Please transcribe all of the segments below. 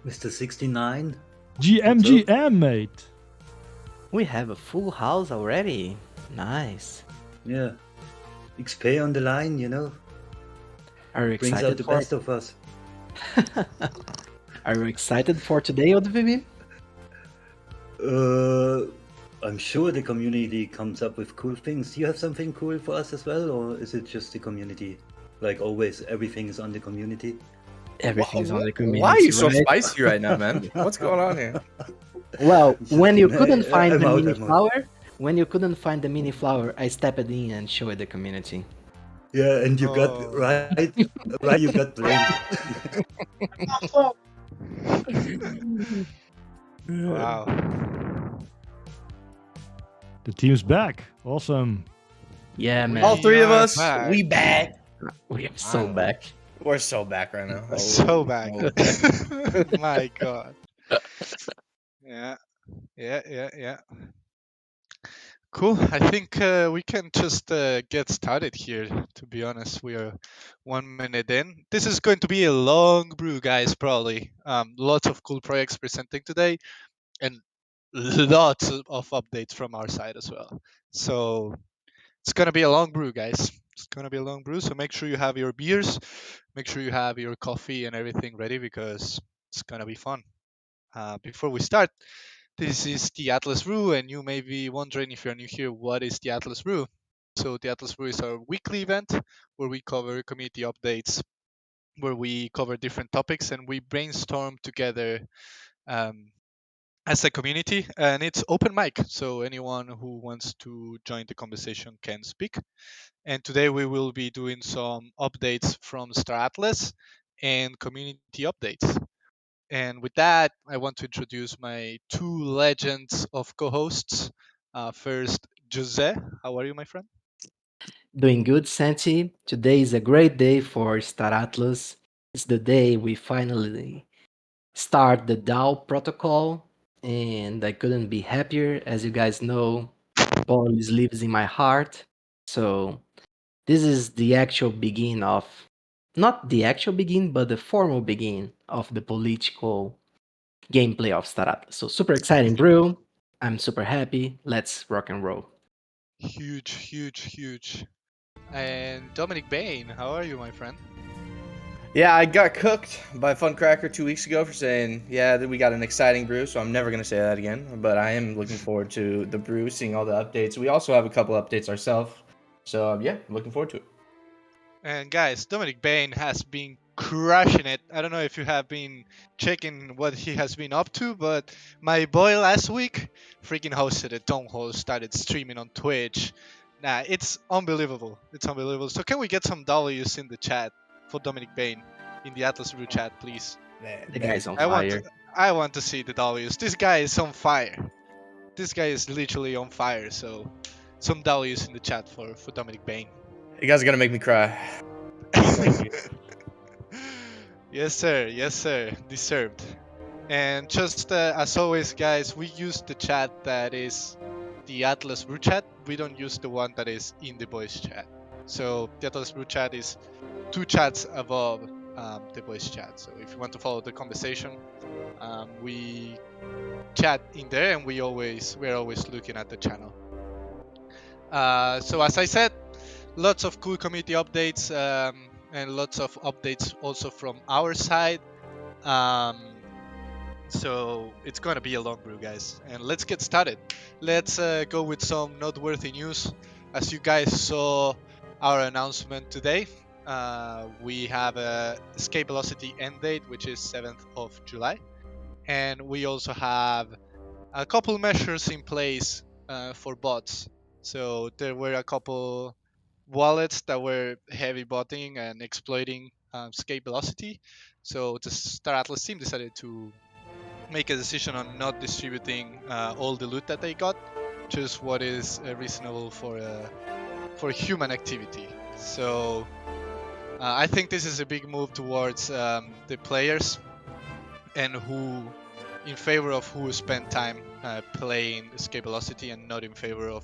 Mr. 69. GM, What's up? GM, mate. We have a full house already. Nice. Yeah. XP on the line, you know. Are you Brings out excited the for best of us. Are you excited for today, ODVB? I'm sure the community comes up with cool things. Do you have something cool for us as well, or is it just the community? Like always, everything is on the community. Everything is on the Why are you community, so right? spicy right now, man? What's going on here? Well, when you couldn't find I'm the out, mini I'm out. flower, I stepped in and showed the community. Yeah, and you got Oh. right, you got blamed. Wow. The team's back. Awesome. Yeah, man. All three of are us, back. we back. We are so Finally. back. We're so back right now. So Holy back. moly. My God. Yeah. Yeah. Cool. I think we can just get started here. To be honest, we are 1 minute in. This is going to be a long brew, guys. Probably. Lots of cool projects presenting today, and lots of updates from our side as well. So it's gonna be a long brew, guys. It's gonna be a long brew. So make sure you have your beers, make sure you have your coffee and everything ready because it's gonna be fun. Before we start, this is the Atlas Brew, and you may be wondering if you're new here, what is the Atlas Brew? So the Atlas Brew is our weekly event where we cover community updates, where we cover different topics, and we brainstorm together um, as a community. And it's open mic, so anyone who wants to join the conversation can speak. And today we will be doing some updates from Star Atlas and community updates. And with that, I want to introduce my two legends of co-hosts. First, Jose. How are you, my friend? Doing good, Santi. Today is a great day for Star Atlas. It's the day we finally start the DAO protocol, and I couldn't be happier. As you guys know, Polis lives in my heart. So this is the actual begin of, not the actual begin, but the formal begin of the political gameplay of Star Atlas. So super exciting, Brew. I'm super happy. Let's rock and roll. Huge. And Dominic Bain, how are you, my friend? Yeah, I got cooked by Funcracker 2 weeks ago for saying, yeah, that we got an exciting brew, so I'm never going to say that again. But I am looking forward to the brew, seeing all the updates. We also have a couple updates ourselves. So, yeah, I'm looking forward to it. And guys, Dominic Bain has been crushing it. I don't know if you have been checking what he has been up to, but my boy last week freaking hosted a town hall, started streaming on Twitch. Nah, it's unbelievable. It's unbelievable. So can we get some W's in the chat for Dominic Bain in the Atlas Brew chat, please? The guy's on I want fire. I want to see the W's. This guy is on fire. This guy is literally on fire. So some W's in the chat for Dominic Bain. You guys are going to make me cry. Yes, sir. Yes, sir. Deserved. And just as always, guys, we use the chat that is the Atlas Brew chat. We don't use the one that is in the voice chat. So the Atlas Brew chat is two chats above the voice chat. So if you want to follow the conversation, we chat in there, and we're always looking at the channel. So as I said, lots of cool community updates and lots of updates also from our side. So it's gonna be a long brew, guys, and let's get started. Let's go with some noteworthy news. As you guys saw our announcement today, we have a escape velocity end date, which is 7th of July, and we also have a couple measures in place for bots. So there were a couple wallets that were heavy botting and exploiting escape velocity. So the Star Atlas team decided to make a decision on not distributing all the loot that they got, just what is reasonable for human activity. So I think this is a big move towards the players and who, in favor of who spend time playing escape velocity and not in favor of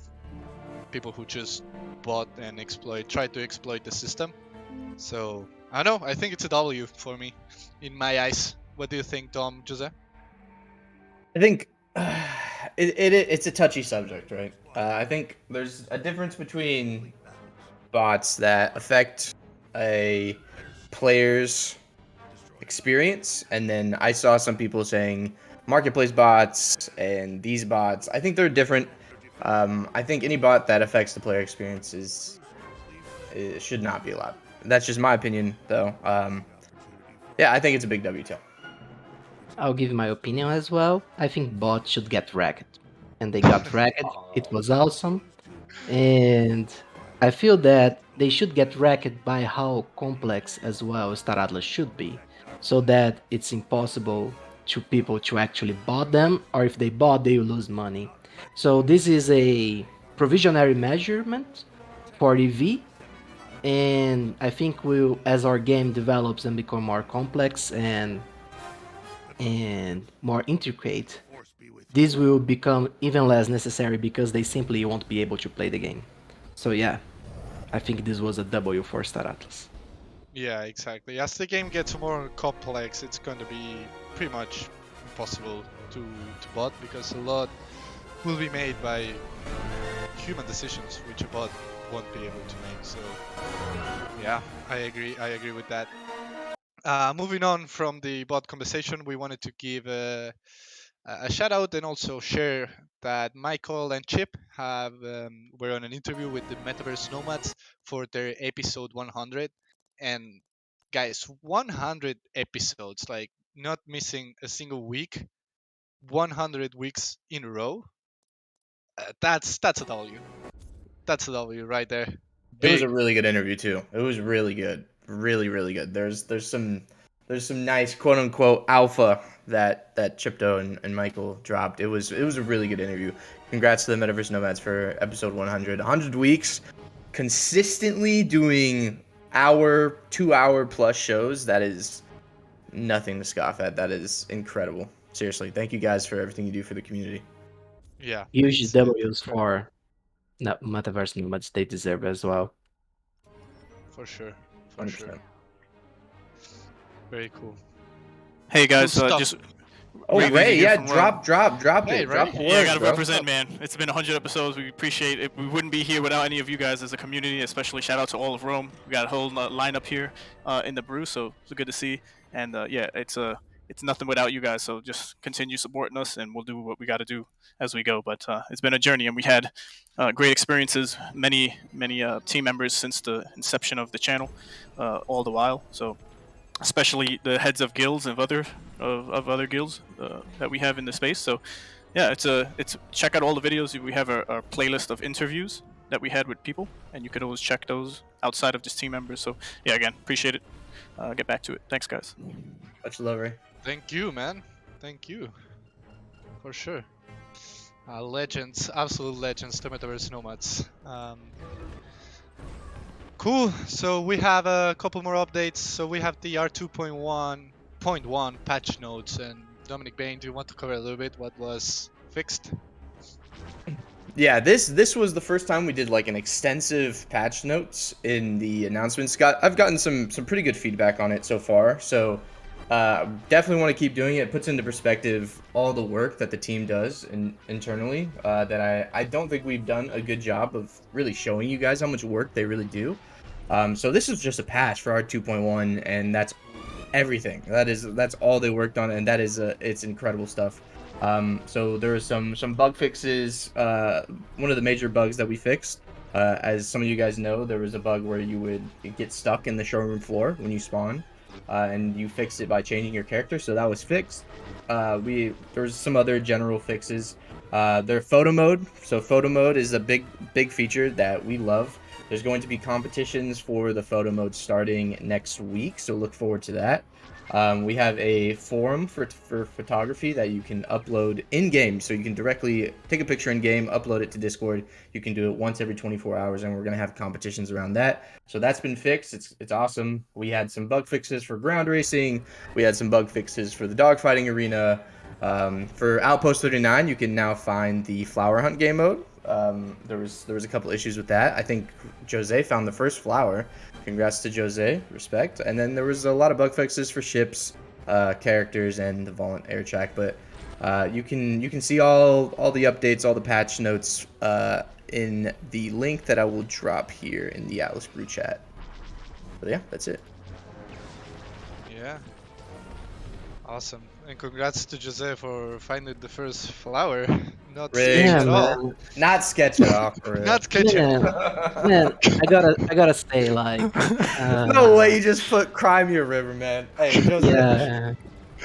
people who just bought and try to exploit the system. So I don't know. I think it's a W for me, in my eyes. What do you think, Dom, Jose? I think it's a touchy subject, right? I think there's a difference between bots that affect a player's experience, and then I saw some people saying marketplace bots and these bots. I think they're different. I think any bot that affects the player experience it should not be allowed. That's just my opinion, though. Yeah, I think it's a big W too. I'll give my opinion as well. I think bots should get wrecked. And they got wrecked. It was awesome. And I feel that they should get wrecked by how complex as well Star Atlas should be. So that it's impossible to people to actually bot them, or if they bot, they will lose money. So this is a provisionary measurement for EV. And I think we'll, as our game develops and become more complex and more intricate, this will become even less necessary because they simply won't be able to play the game. So yeah, I think this was a W for Star Atlas. Yeah, exactly. As the game gets more complex, it's going to be pretty much impossible to bot because a lot will be made by human decisions, which a bot won't be able to make. So yeah, I agree. I agree with that. Moving on from the bot conversation, we wanted to give a shout out and also share that Michael and Chip have were on an interview with the Metaverse Nomads for their episode 100. And guys, 100 episodes, like not missing a single week, 100 weeks in a row. That's a W. That's a W right there. It was a Big. really good interview too. It was really good, really good. There's some nice quote unquote alpha that Chipto and Michael dropped. It was a really good interview. Congrats to the Metaverse Nomads for episode 100. 100 weeks consistently doing 2 hour plus shows. That is nothing to scoff at. That is incredible. Seriously, thank you guys for everything you do for the community. Yeah, Huge it's W's incredible. for Metaverse Nomads, they deserve as well. For sure. For 100%. sure. Very cool. Hey guys, Cool stuff. just Oh, Ray Ray, here yeah, from drop Hey, it. Ray. Drop the Yeah, I words, gotta bro. represent, man. It's been 100 episodes. We appreciate it. We wouldn't be here without any of you guys as a community. Especially shout out to all of Rome. We got a whole lineup here in the brew, so it's good to see. And yeah, it's nothing without you guys. So just continue supporting us, and we'll do what we got to do as we go. But it's been a journey, and we had great experiences. Many team members since the inception of the channel, all the while. So especially the heads of guilds of other guilds that we have in the space. So yeah, it's check out all the videos. We have our playlist of interviews that we had with people, and you could always check those outside of just team members. So yeah, again, appreciate it. Get back to it. Thanks, guys. Much love, Ray. Thank you, man. Thank you. For sure. Legends, absolute legends, the Metaverse Nomads. Cool. So we have a couple more updates. So we have the R2.1.1 patch notes. And Dominic Bain, do you want to cover a little bit what was fixed? Yeah, this was the first time we did like an extensive patch notes in the announcements. I've gotten some pretty good feedback on it so far. So definitely want to keep doing it. It puts into perspective all the work that the team does internally. That I don't think we've done a good job of really showing you guys how much work they really do. So this is just a patch for R2.1, and that's everything. That's all they worked on, and it's incredible stuff. So there are some bug fixes. One of the major bugs that we fixed, as some of you guys know, there was a bug where you would get stuck in the showroom floor when you spawn, and you fixed it by changing your character. So that was fixed. There's some other general fixes. Their photo mode. So photo mode is a big feature that we love. There's going to be competitions for the photo mode starting next week, so look forward to that. We have a forum for photography that you can upload in-game, so you can directly take a picture in-game, upload it to Discord. You can do it once every 24 hours, and we're going to have competitions around that. So that's been fixed. It's awesome. We had some bug fixes for ground racing. We had some bug fixes for the dogfighting arena. For Outpost 39, you can now find the flower hunt game mode. There was a couple issues with that. I think Jose found the first flower. Congrats to Jose, respect. And then there was a lot of bug fixes for ships. characters and the Volant air track, but you can see all the updates, all the patch notes in the link that I will drop here in the Atlas Brew chat. But yeah, that's it. Yeah. Awesome. And congrats to Jose for finding the first flower. Not Rigged. sketch Yeah, at all. man. Not sketch it off for real. Not sketch at all. Man, I gotta say, like, No way, you just put Crimea River, man. Hey, Jose, yeah,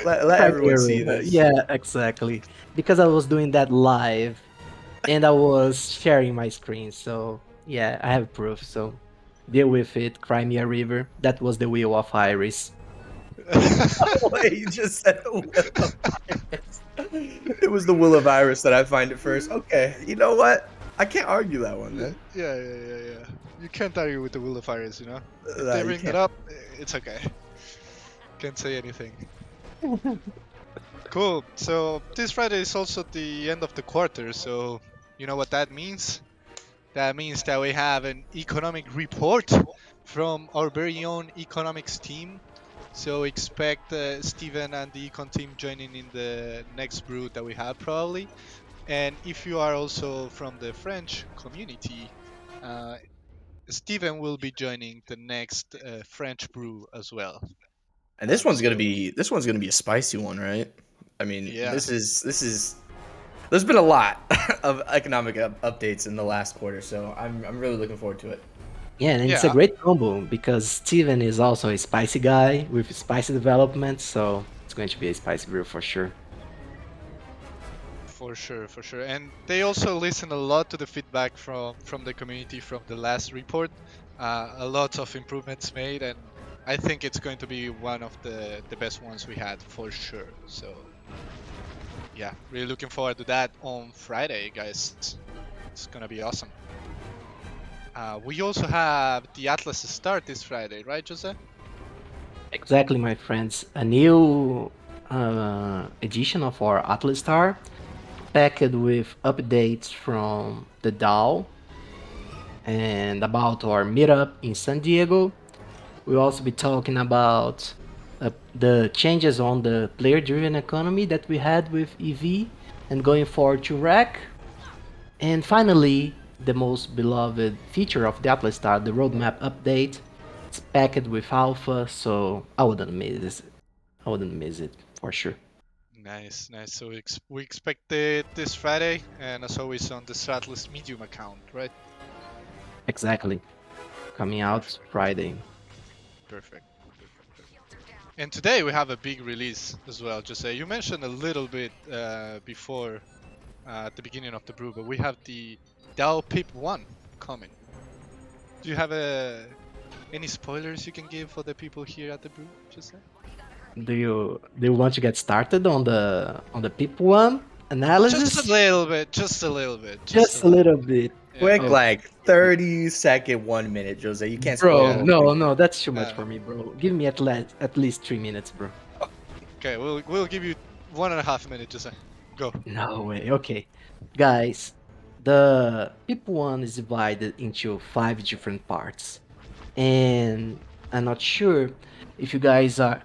let everyone see Crimea. this. Yeah, exactly. Because I was doing that live, and I was sharing my screen, so yeah, I have proof. So deal with it, Crimea River. That was the wheel of Iris. Wait, you just said the Will of Iris. It was the Will of Iris that I find it first. Okay, you know what? I can't argue that one, man. Yeah. You can't argue with the will of Iris, you know? If Nah, they you bring that can't. up, it's okay. Can't say anything. Cool. So this Friday is also the end of the quarter, so you know what that means? That means that we have an economic report from our very own economics team. So expect Steven and the econ team joining in the next brew that we have probably. And if you are also from the French community, uh, Steven will be joining the next French brew as well. And So this one's gonna be a spicy one, right? I mean, yeah, this is. There's been a lot of economic updates in the last quarter, so I'm really looking forward to it. Yeah, and it's a yeah, great combo because Steven is also a spicy guy with spicy development, so it's going to be a spicy brew for sure. for sure, for sure. And they also listen a lot to the feedback from the community from the last report. A lot of improvements made, and I think it's going to be one of the best ones we had for sure. So yeah, really looking forward to that on Friday, guys. It's gonna be awesome. We also have the Atlas start this Friday, right, Jose? Exactly, my friends. A new edition of our Atlas Star, packed with updates from the DAO and about our meetup in San Diego. We'll also be talking about the changes on the player-driven economy that we had with EV and going forward to REC. And finally, the most beloved feature of the Atlas Star, the roadmap update. It's packed with alpha, so I wouldn't miss it. I wouldn't miss it for sure. Nice, nice. So we expect it this Friday, and as always on the Stratless Medium account, right? Exactly. Coming out Friday. Perfect. And today we have a big release as well, Jose. You mentioned a little bit before at the beginning of the brew, but we have the DAO Pip 1 coming. Do you have any spoilers you can give for the people here at the brew, Jose? Do you want to get started on the PIP one Just a analysis? little bit, just a little bit, just a Just a little little bit. bit. Yeah, Quick, Oh, like 30-second, 1 minute, Jose. You can't spoil the bro, yeah. whole no, thing. no, that's too much Uh, for me, bro. Give me at least 3 minutes, bro. okay, we'll give you 1.5 minutes, Jose. Go. No way. Okay, guys, the PIP one is divided into 5 different parts, and I'm not sure if you guys are.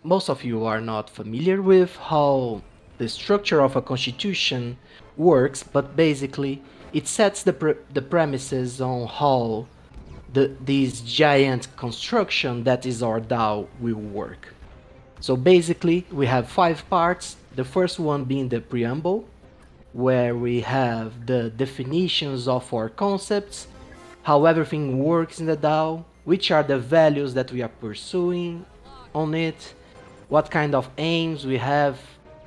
Most of you are not familiar with how the structure of a constitution works, but basically it sets the premises on how this giant construction that is our DAO will work. So basically, we have 5 parts. The first one being the preamble, where we have the definitions of our concepts, how everything works in the DAO, which are the values that we are pursuing on it, what kind of aims we have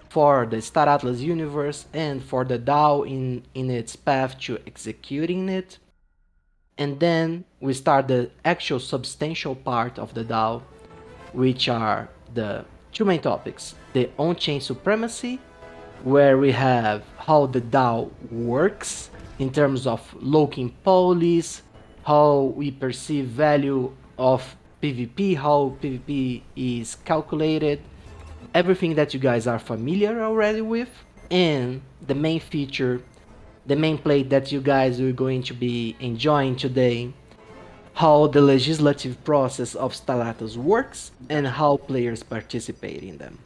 for the Star Atlas universe and for the DAO in its path to executing it. And then we start the actual substantial part of the DAO, which are the 2 main topics: the on-chain supremacy, where we have how the DAO works in terms of locking policies, how we perceive value of PvP, how PvP is calculated, everything that you guys are familiar already with, and the main feature, the main plate that you guys are going to be enjoying today, how the legislative process of Stalatos works, and how players participate in them.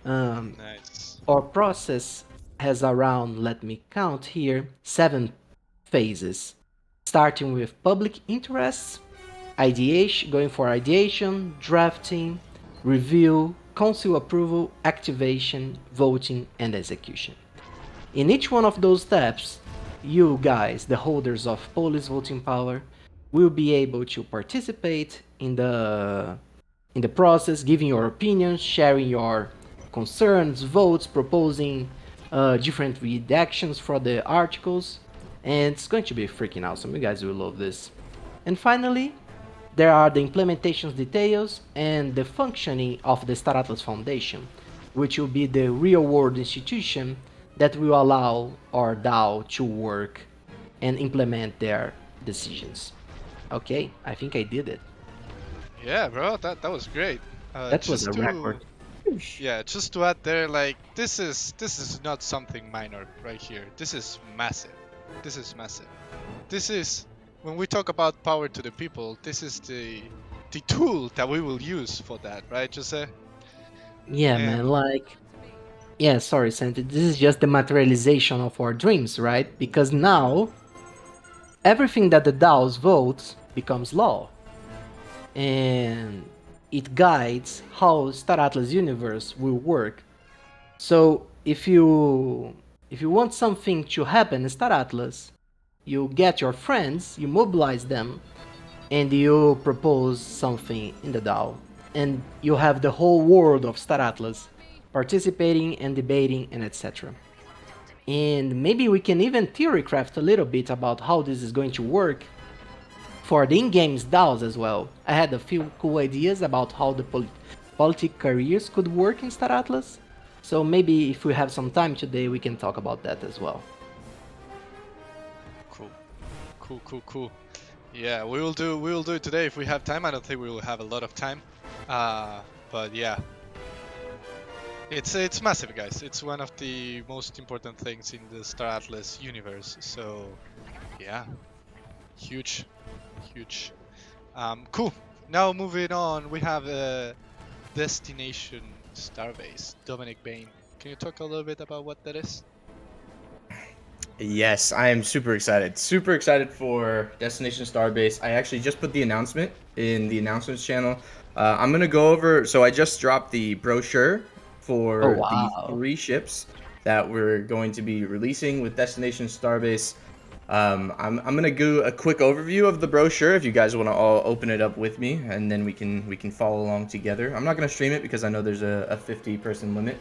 Um, Nice. our process has around, let me count here, 7 phases, starting with public interests, ideation, going for ideation, drafting, review, council approval, activation, voting, and execution. In each one of those steps, you guys, the holders of police voting power, will be able to participate in the process, giving your opinions, sharing your concerns, votes, proposing different redactions for the articles, and it's going to be freaking awesome. You guys will love this. And finally, there are the implementation details and the functioning of the Star Atlas Foundation, which will be the real-world institution that will allow our DAO to work and implement their decisions. Okay, I think I did it. Yeah, bro, that was great. That was Just a to record. just to add there, like this is not something minor right here. This is massive. This is massive. This is when we talk about power to the people. This is the tool that we will use for that, right, Jose? Yeah, man, And like, yeah, sorry, Santi. This is just the materialization of our dreams, right? Because now everything that the DAOs votes becomes law, and it guides how Star Atlas universe will work. So if you want something to happen in Star Atlas, you get your friends, you mobilize them, and you propose something in the DAO, and you have the whole world of Star Atlas participating and debating and etc. And maybe we can even theorycraft a little bit about how this is going to work for the in-games DAOs as well. I had a few cool ideas about how the politic careers could work in Star Atlas. So maybe if we have some time today, we can talk about that as well. cool, cool. Yeah, we will do it today if we have time. I don't think we will have a lot of time. But yeah, it's massive, guys. It's one of the most important things in the Star Atlas universe. So yeah, huge, huge. Cool. Now moving on, we have Destination Starbase. Dominic Bain, can you talk a little bit about what that is? Yes, I am super excited. Super excited for Destination Starbase. I actually just put the announcement in the announcements channel. I'm gonna go over. So I just dropped the brochure Oh for the wow. 3 ships that we're going to be releasing with Destination Starbase. I'm gonna do a quick overview of the brochure if you guys want to all open it up with me, and then we can follow along together. I'm not gonna stream it because I know there's a 50-person limit.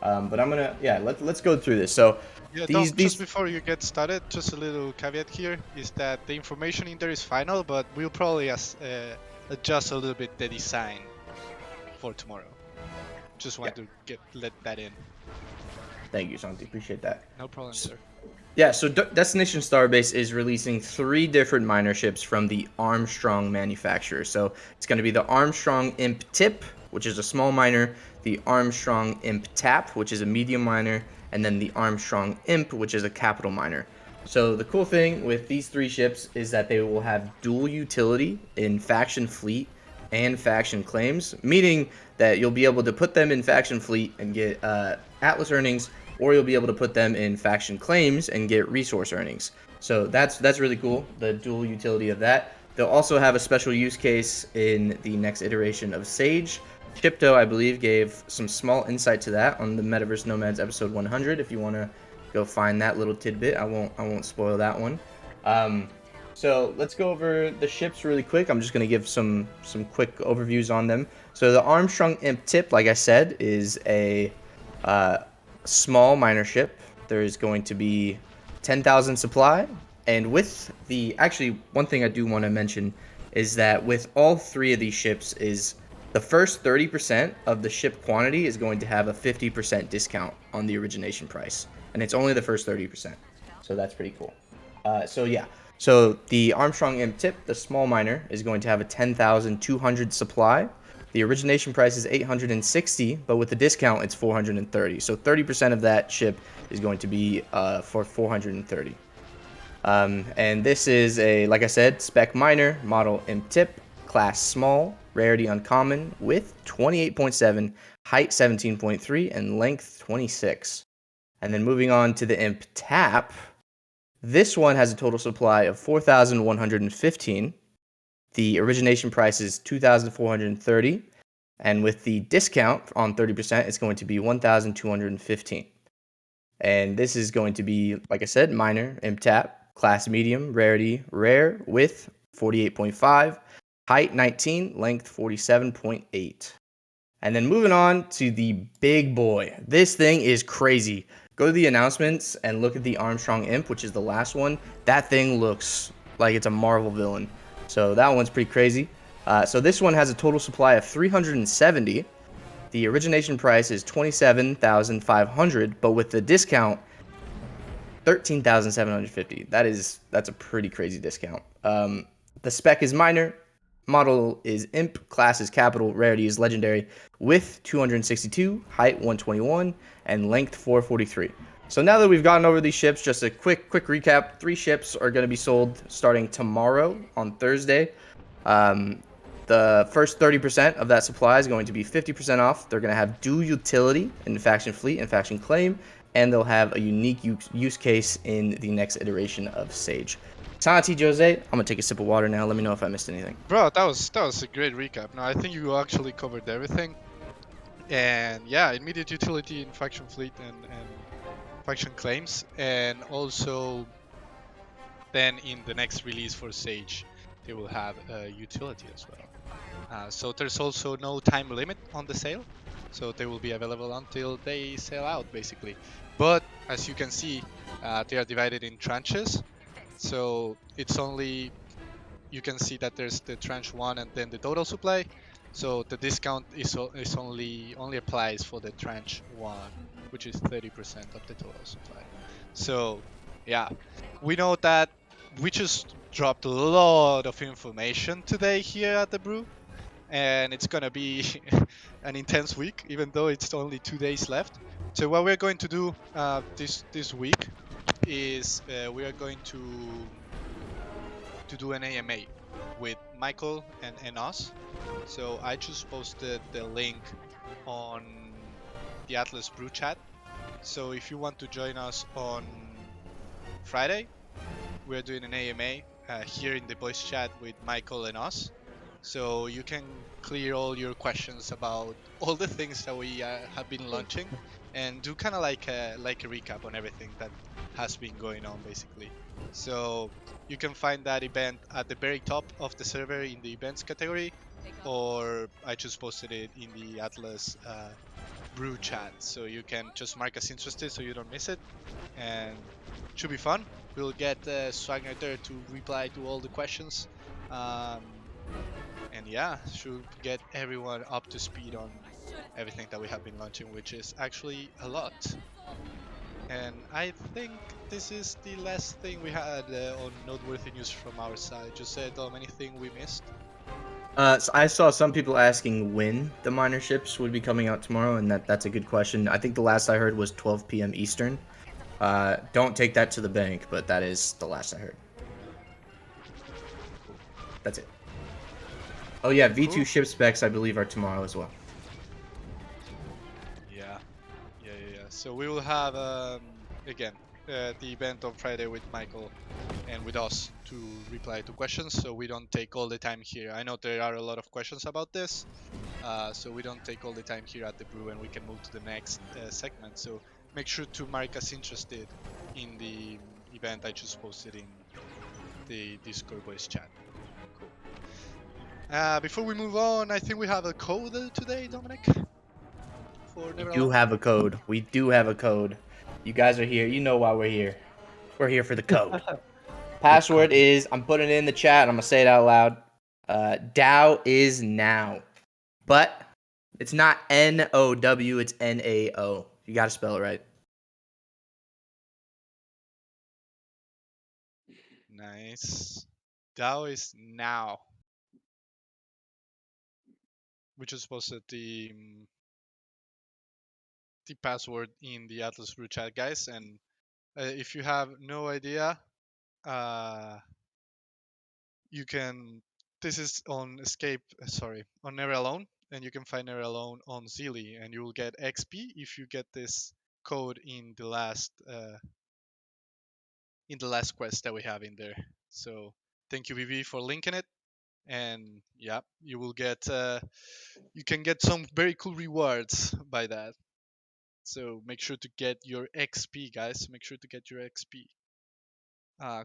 But I'm gonna let's go through this. So Yeah, these Dom, just these before you get started, just a little caveat here is that the information in there is final, but we'll probably adjust a little bit the design for tomorrow. Just want to let that in. Thank you, Santi. Appreciate that. No problem, sir. Yeah, so Destination Starbase is releasing 3 different miner ships from the Armstrong manufacturer. So it's going to be the Armstrong Imp Tip, which is a small miner, the Armstrong Imp Tap, which is a medium miner, and then the Armstrong Imp, which is a capital miner. So the cool thing with these 3 ships is that they will have dual utility in faction fleet and faction claims, meaning that you'll be able to put them in faction fleet and get Atlas earnings, or you'll be able to put them in faction claims and get resource earnings. So that's really cool, the dual utility of that. They'll also have a special use case in the next iteration of Sage. Chipto, I believe, gave some small insight to that on the Metaverse Nomads episode 100. If you want to go find that little tidbit, I won't spoil that one. So let's go over the ships really quick. I'm just going to give some quick overviews on them. So the Armstrong Imp Tip, like I said, is a small miner ship. There's going to be 10,000 supply. And with actually, one thing I do want to mention is that with all 3 of these ships is the first 30% of the ship quantity is going to have a 50% discount on the origination price. And it's only the first 30%. So that's pretty cool. So the Armstrong Imp Tip, the small miner, is going to have a 10,200 supply. The origination price is 860, but with the discount, it's 430. So 30% of that ship is going to be for 430. And this is a, like I said, spec minor, model imp tip, class small, rarity uncommon, width 28.7, height 17.3, and length 26. And then moving on to the imp tap, this one has a total supply of 4,115. The origination price is 2,430, and with the discount on 30%, it's going to be 1,215. And this is going to be, like I said, minor, imp tap, class medium, rarity, rare, width 48.5, height 19, length 47.8. And then moving on to the big boy. This thing is crazy. Go to the announcements and look at the Armstrong Imp, which is the last one. That thing looks like it's a Marvel villain. So that one's pretty crazy. So this one has a total supply of 370. The origination price is 27,500, but with the discount, 13,750. That's a pretty crazy discount. The spec is minor, model is imp, class is capital, rarity is legendary, width 262, height 121, and length 443. So now that we've gotten over these ships, just a quick recap. 3 ships are going to be sold starting tomorrow on Thursday. The first 30% of that supply is going to be 50% off. They're going to have dual utility in the faction fleet and faction claim, and they'll have a unique use case in the next iteration of Sage. Santi, Jose, I'm going to take a sip of water now. Let me know if I missed anything. Bro, that was a great recap. No, I think you actually covered everything. And yeah, immediate utility in faction fleet and faction claims, and also then in the next release for Sage, they will have a utility as well. So there's also no time limit on the sale, so they will be available until they sell out, basically. But as you can see, they are divided in tranches, so it's only, you can see that there's the tranche 1 and then the total supply. So the discount is only applies for the tranche 1, which is 30% of the total supply. So yeah, we know that we just dropped a lot of information today here at the Brew, and it's gonna be an intense week, even though it's only 2 days left. So what we're going to do this week is we are going to do an AMA with Michael and us. So I just posted the link on the Atlas Brew chat. So if you want to join us on Friday, we're doing an AMA here in the voice chat with Michael and us. So you can clear all your questions about all the things that we have been launching, and do kind of like a recap on everything that has been going on, basically. So you can find that event at the very top of the server in the events category, or I just posted it in the Atlas Brew chat. So you can just mark us interested so you don't miss it, and it should be fun. We'll get Swagner there to reply to all the questions. And yeah, should get everyone up to speed on everything that we have been launching, which is actually a lot. And I think this is the last thing we had on noteworthy news from our side. Just said anything we missed. So I saw some people asking when the minor ships would be coming out tomorrow, and that's a good question. I think the last I heard was 12 p.m. Eastern. Don't take that to the bank, but that is the last I heard. That's it. Oh yeah, V2 Cool. ship specs I believe are tomorrow as well. Yeah. So we will have again the event on Friday with Michael and with us to reply to questions. So we don't take all the time here. I know there are a lot of questions about this, so we don't take all the time here at the Brew, and we can move to the next segment. So make sure to mark us interested in the event I just posted in the Discord voice chat. Cool. Before we move on, I think we have a code today, Dominic. For We Never do Alone. have a code. We do have a code. You guys are here. You know why we're here. We're here for the code. Password is, I'm putting it in the chat. I'm going to say it out loud. Dow is now. But it's not N-O-W, it's N-A-O. You got to spell it right. Nice. DAO is now. We just posted the password in the Atlas Brew chat, guys. And if you have no idea you can. This is on on Never Alone, and you can find Never Alone on Zilly, and you will get XP if you get this code in the last quest that we have in there. So thank you, VV, for linking it, and yeah, you will get you can get some very cool rewards by that. So make sure to get your XP, guys. Make sure to get your XP.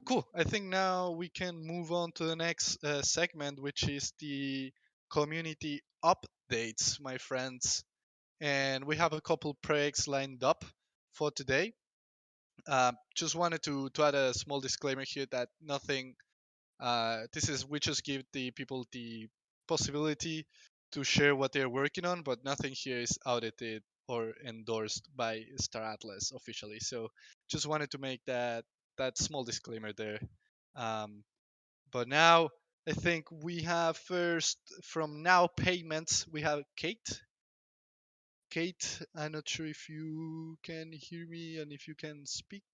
Cool. I think now we can move on to the next segment, which is the community updates, my friends. And we have a couple projects lined up for today. Just wanted to add a small disclaimer here that nothing. We just give the people the possibility to share what they're working on, but nothing here is audited or endorsed by Star Atlas officially. So just wanted to make that small disclaimer there. But now I think we have first from Now Payments, we have Kate. Kate, I'm not sure if you can hear me and if you can speak.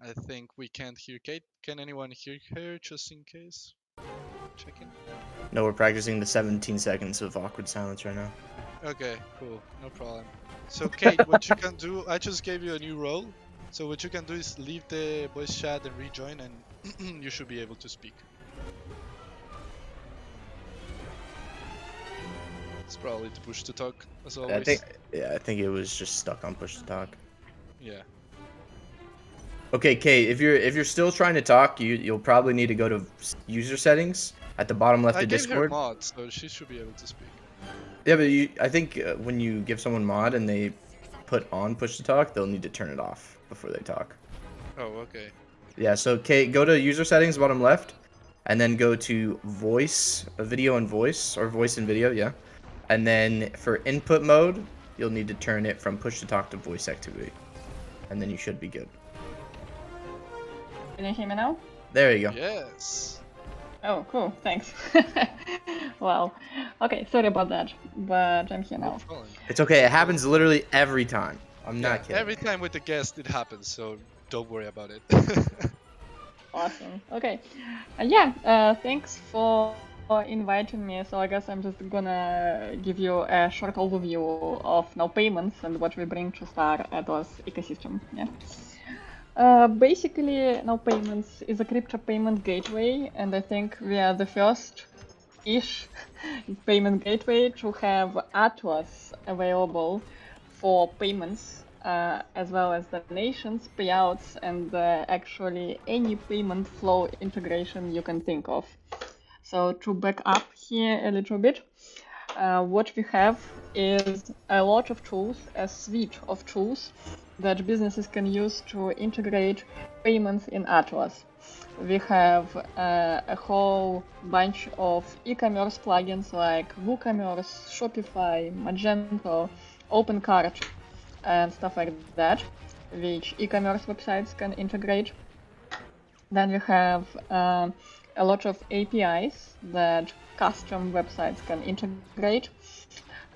I think we can't hear Kate. Can anyone hear her just in case? Checking. No, we're practicing the 17 seconds of awkward silence right now. Okay, cool. No problem. So Kate, what you can do, I just gave you a new role. So what you can do is leave the voice chat and rejoin and you should be able to speak. It's probably to push to talk, as always. I think it was just stuck on push to talk. Yeah. Okay, Kate, if you're still trying to talk, you'll probably need to go to user settings at the bottom left I of gave her Discord. mod, so she should be able to speak. Yeah, but I think when you give someone mod and they put on push to talk, they'll need to turn it off before they talk. Oh, okay. Yeah, so Kate, go to user settings bottom left, and then go to voice, video and voice, or voice and video, yeah. And then for input mode, you'll need to turn it from push to talk to voice activity. And then you should be good. Can you hear me now? There you go. Yes. Oh, cool. Thanks. Wow. Okay, sorry about that, but I'm here No now. problem. It's okay. It happens literally every time. I'm not kidding. Every time with the guest it happens, so don't worry about it. Awesome. Okay. Thanks for inviting me. So I guess I'm just gonna give you a short overview of Now Payments and what we bring to Star Atlas ecosystem. Yeah. Basically, Now Payments is a crypto payment gateway, and I think we are the first-ish payment gateway to have Atlas available for payments, as well as donations, payouts, and actually any payment flow integration you can think of. So to back up here a little bit, what we have is a lot of tools, a suite of tools that businesses can use to integrate payments in Atlas. We have a whole bunch of e-commerce plugins like WooCommerce, Shopify, Magento, OpenCart, and stuff like that, which e-commerce websites can integrate. Then we have a lot of APIs that custom websites can integrate.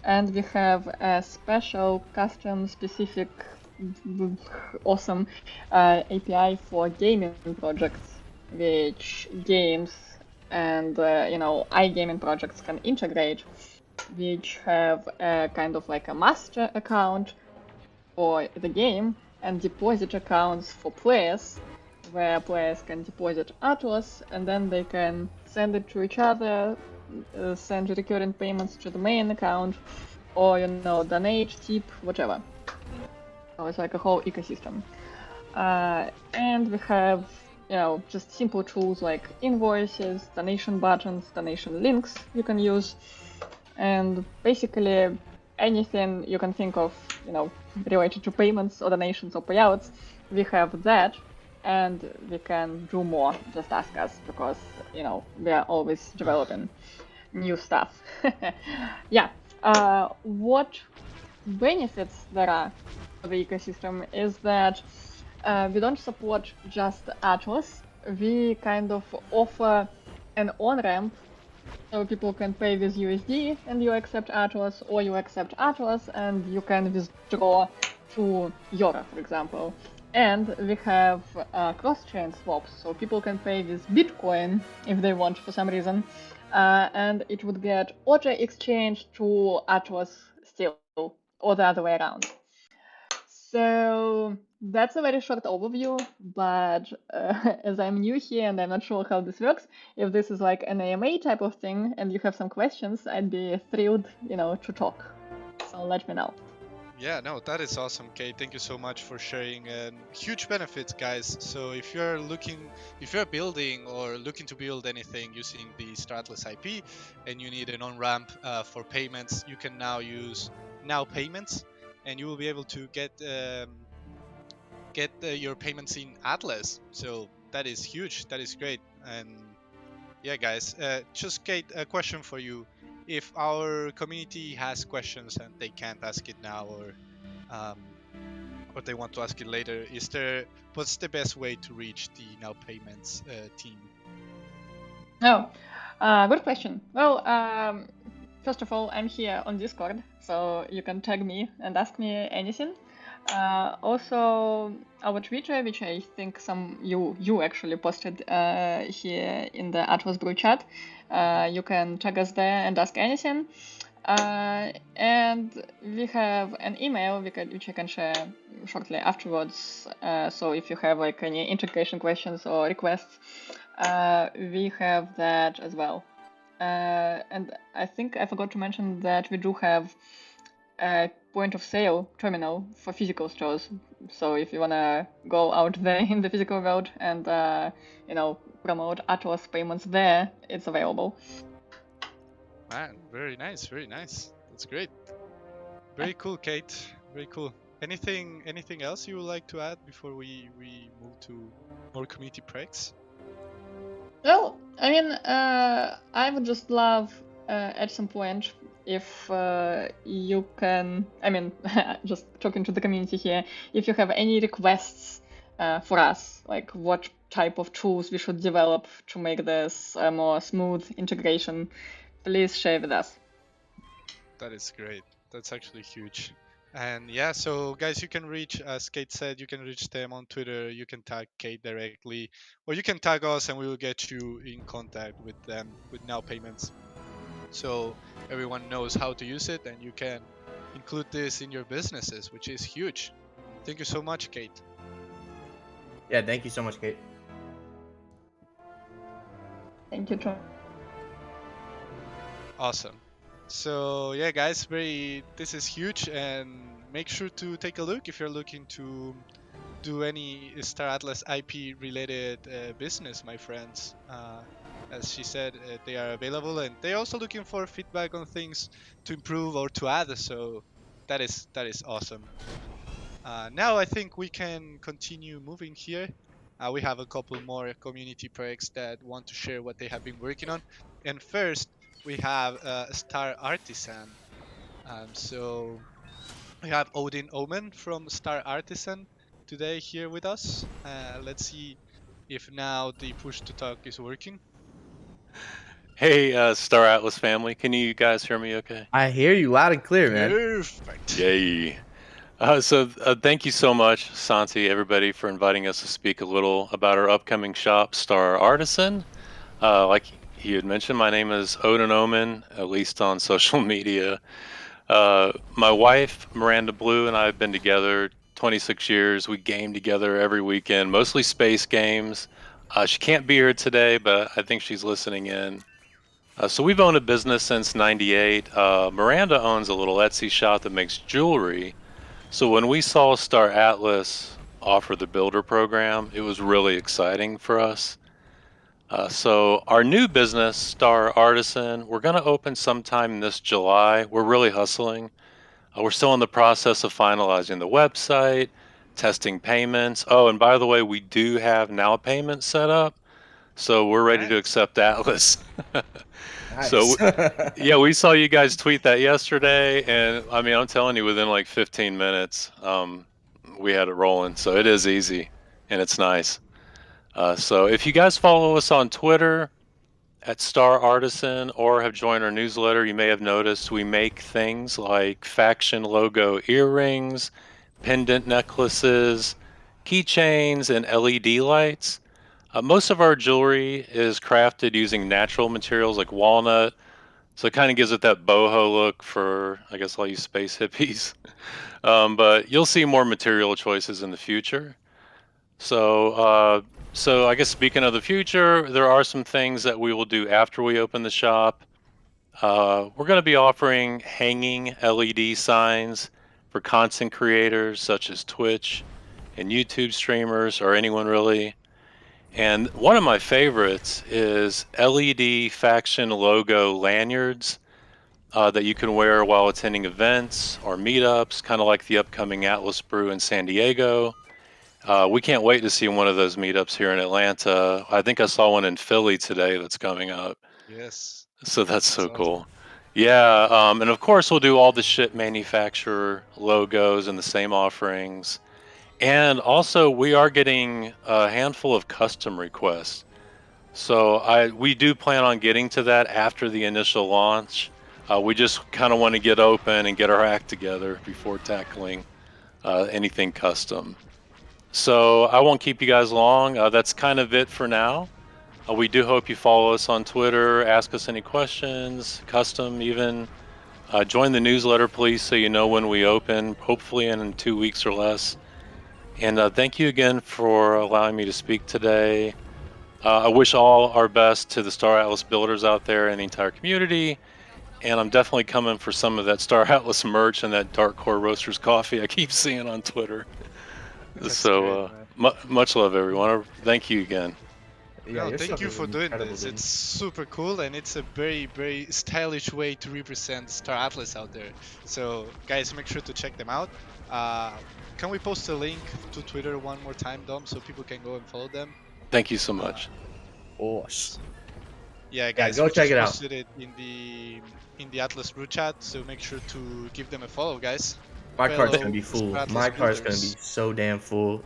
And we have a special custom-specific awesome API for gaming projects, which games and iGaming projects can integrate, which have a kind of like a master account for the game and deposit accounts for players, where players can deposit Atlas and then they can send it to each other, send recurring payments to the main account, or donate, tip, whatever. So it's like a whole ecosystem. And we have just simple tools like invoices, donation buttons, donation links you can use, and basically anything you can think of related to payments or donations or payouts, we have that, and we can do more. Just ask us, because we are always developing new stuff. Yeah. What benefits there are for the ecosystem is that we don't support just Atlas. We kind of offer an on-ramp, so people can pay with USD and you accept Atlas, or you accept Atlas and you can withdraw to euro, for example. And we have cross-chain swaps, so people can pay with Bitcoin if they want for some reason, and it would get auto exchange to Atlas still, or the other way around. So that's a very short overview, but as I'm new here and I'm not sure how this works, if this is like an AMA type of thing and you have some questions, I'd be thrilled, to talk. So let me know. Yeah, no, that is awesome, Kate. Thank you so much for sharing. And huge benefits, guys. So if you're building or looking to build anything using the Star Atlas IP, and you need an on-ramp for payments, you can now use Now Payments, and you will be able to get your payments in Atlas. So that is huge. That is great. And yeah, guys, just Kate, a question for you. If our community has questions and they can't ask it now, or they want to ask it later, what's the best way to reach the Now Payments team? Oh, good question. Well, first of all, I'm here on Discord, so you can tag me and ask me anything. Also, our Twitter, which I think you actually posted here in the Atlas Brew chat. You can tag us there and ask anything. And we have an email which I can share shortly afterwards. So if you have like any integration questions or requests, we have that as well. And I think I forgot to mention that we do have a point of sale terminal for physical stores. So if you wanna go out there in the physical world and promote Atlas payments there, it's available. Man, very nice, very nice. That's great. Very cool, Kate. Very cool. Anything else you would like to add before we move to more community pregs? Well, I mean, I would just love at some point if you can, I mean, just talking to the community here, if you have any requests for us, like what type of tools we should develop to make this a more smooth integration, please share with us. That is great. That's actually huge. And yeah, so guys, you can reach, as Kate said, you can reach them on Twitter. You can tag Kate directly, or you can tag us and we will get you in contact with them with Now Payments. So everyone knows how to use it and you can include this in your businesses, which is huge. Thank you so much, Kate. Yeah, thank you so much, Kate. Thank you, John. Awesome. So yeah, guys, this is huge, and make sure to take a look if you're looking to do any Star Atlas IP related business, my friends. As she said, they are available, and they're also looking for feedback on things to improve or to add. So that is awesome. Now I think we can continue moving here. We have a couple more community pregs that want to share what they have been working on. And first, we have Star Artisan. So we have Odin Omen from Star Artisan today here with us. Let's see if now the push to talk is working. Hey, Star Atlas family, can you guys hear me okay? I hear you loud and clear, man. Perfect. Yay. Thank you so much, Santi, everybody, for inviting us to speak a little about our upcoming shop, Star Artisan. Like he had mentioned, my name is Odin Omen, at least on social media. My wife, Miranda Blue, and I have been together 26 years. We game together every weekend, mostly space games. She can't be here today, but I think she's listening in. So we've owned a business since '98. Miranda owns a little Etsy shop that makes jewelry. So when we saw Star Atlas offer the builder program, it was really exciting for us. So our new business, Star Artisan, we're going to open sometime this July. We're really hustling. We're still in the process of finalizing the website, testing payments. Oh, and by the way, we do have Now Payments set up. So we're ready to accept Atlas. Nice. So yeah, we saw you guys tweet that yesterday, and I mean, I'm telling you, within like 15 minutes, we had it rolling. So it is easy, and it's nice. So if you guys follow us on Twitter at Star Artisan or have joined our newsletter, you may have noticed we make things like faction logo earrings, pendant necklaces, keychains, and LED lights. Most of our jewelry is crafted using natural materials like walnut, so it kind of gives it that boho look for, I guess, all you space hippies. But you'll see more material choices in the future. So I guess speaking of the future, there are some things that we will do after we open the shop. We're going to be offering hanging LED signs for content creators such as Twitch and YouTube streamers or anyone really. And one of my favorites is LED faction logo lanyards that you can wear while attending events or meetups, kind of like the upcoming Atlas Brew in San Diego. We can't wait to see one of those meetups here in Atlanta. I think I saw one in Philly today that's coming up. Yes. So that's so That's awesome. cool. Yeah, and of course we'll do all the ship manufacturer logos and the same offerings. And also we are getting a handful of custom requests. So we do plan on getting to that after the initial launch. We just kind of want to get open and get our act together before tackling anything custom. So I won't keep you guys long. That's kind of it for now. We do hope you follow us on Twitter, ask us any questions, custom even. Join the newsletter, please, so you know when we open, hopefully in 2 weeks or less. And thank you again for allowing me to speak today. I wish all our best to the Star Atlas builders out there and the entire community. And I'm definitely coming for some of that Star Atlas merch and that Dark Core Roasters coffee I keep seeing on Twitter. That's So great, much love, everyone. Thank you again. Yeah, No, your thank stuff you is for doing incredible, this. dude. It's super cool and it's a very, very stylish way to represent Star Atlas out there. So, guys, make sure to check them out. Can we post a link to Twitter one more time, Dom, so people can go and follow them? Thank you so much. Awesome. Yeah, guys, go we check just it out. posted it in the Atlas Brew chat, so make sure to give them a follow, guys. My cart's Fellow gonna be full. Star Atlas My cart's gonna builders. be so damn full.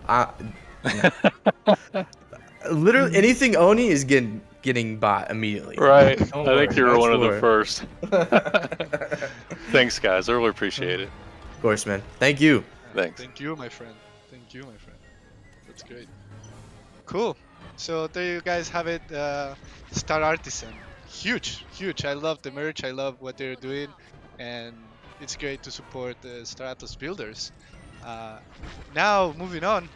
Literally anything Oni is getting bought immediately. Right. Don't I think worry, you were I one of the swear. first. Thanks, guys. I really appreciate it. Of course, man. Thank you. Thanks. Thank you, my friend. Thank you, my friend. That's great. Cool. So there you guys have it. Star Artisan. Huge, huge. I love the merch. I love what they're doing. And it's great to support the Star Atlas builders. Now, moving on,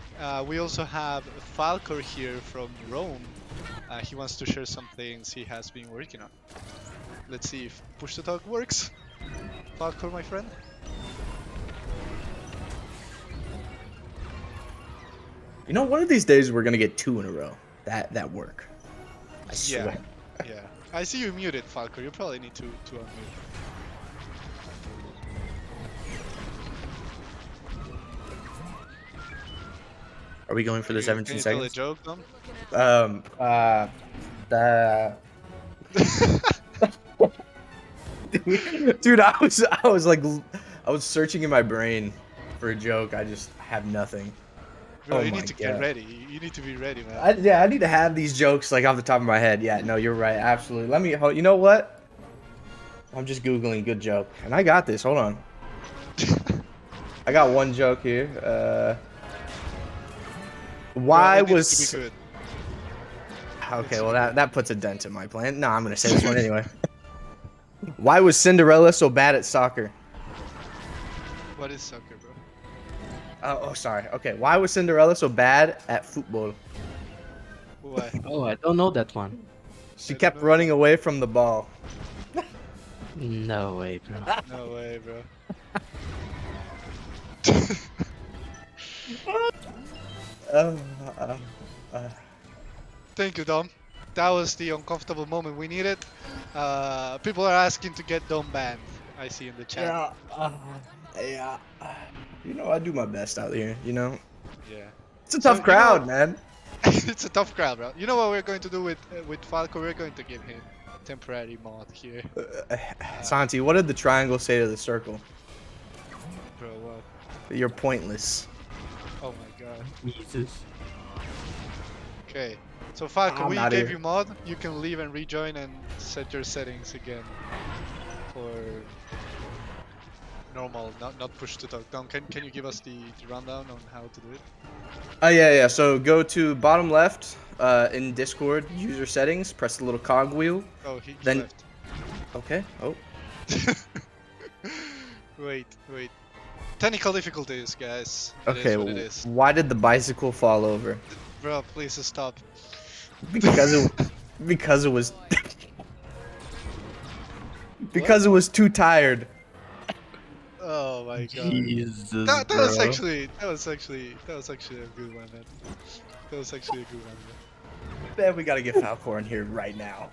we also have Falcor here from Rome. He wants to share some things he has been working on. Let's see if push to talk works. Falcor, my friend. You know, one of these days we're gonna get 2 in a row. That work. I swear. Yeah. I see you muted, Falcor. You probably need to unmute. Are we going for the Can 17 you tell a seconds? joke, Dom? Dude, I was searching in my brain for a joke. I just have nothing. Bro, Oh you my need to get God. ready. You need to be ready, man. I need to have these jokes like off the top of my head. Yeah, no, you're right. Absolutely. Let me. You know what? I'm just googling good joke, and I got this. Hold on. I got one joke here. Why Bro, it needs was? to be good. Okay, well that puts a dent in my plan. No, I'm gonna say this one anyway. Why was Cinderella so bad at soccer? What is soccer, bro? Oh, sorry. Okay, why was Cinderella so bad at football? Why? Oh, I don't know that one. She I don't kept know. running away from the ball. No way, bro. No way, bro. Uh, Thank you, Dom. That was the uncomfortable moment we needed. People are asking to get Dom banned. I see in the chat. yeah. You know, I do my best out here. You know, Yeah. it's a So, tough you crowd, know- man. It's a tough crowd, bro. You know what we're going to do with Falco? We're going to give him temporary mod here. Santi, what did the triangle say to the circle? Bro, what? You're pointless. Oh my god. Jesus. Okay. So Falco, I'm we outta gave here. you mod. You can leave and rejoin and set your settings again for normal, not push to talk down. Can you give us the rundown on how to do it? Yeah. So go to bottom left in Discord, user settings, press the little cog wheel. Oh, he Then- left. Okay. Oh. Wait. Technical difficulties, guys. It Okay. is what it is. Why did the bicycle fall over? Bro, please stop. Because it was because it was too tired. Oh my god. Jesus, That bro. was actually a good one, man. That was actually a good one. Man, we gotta get Falcor in here right now.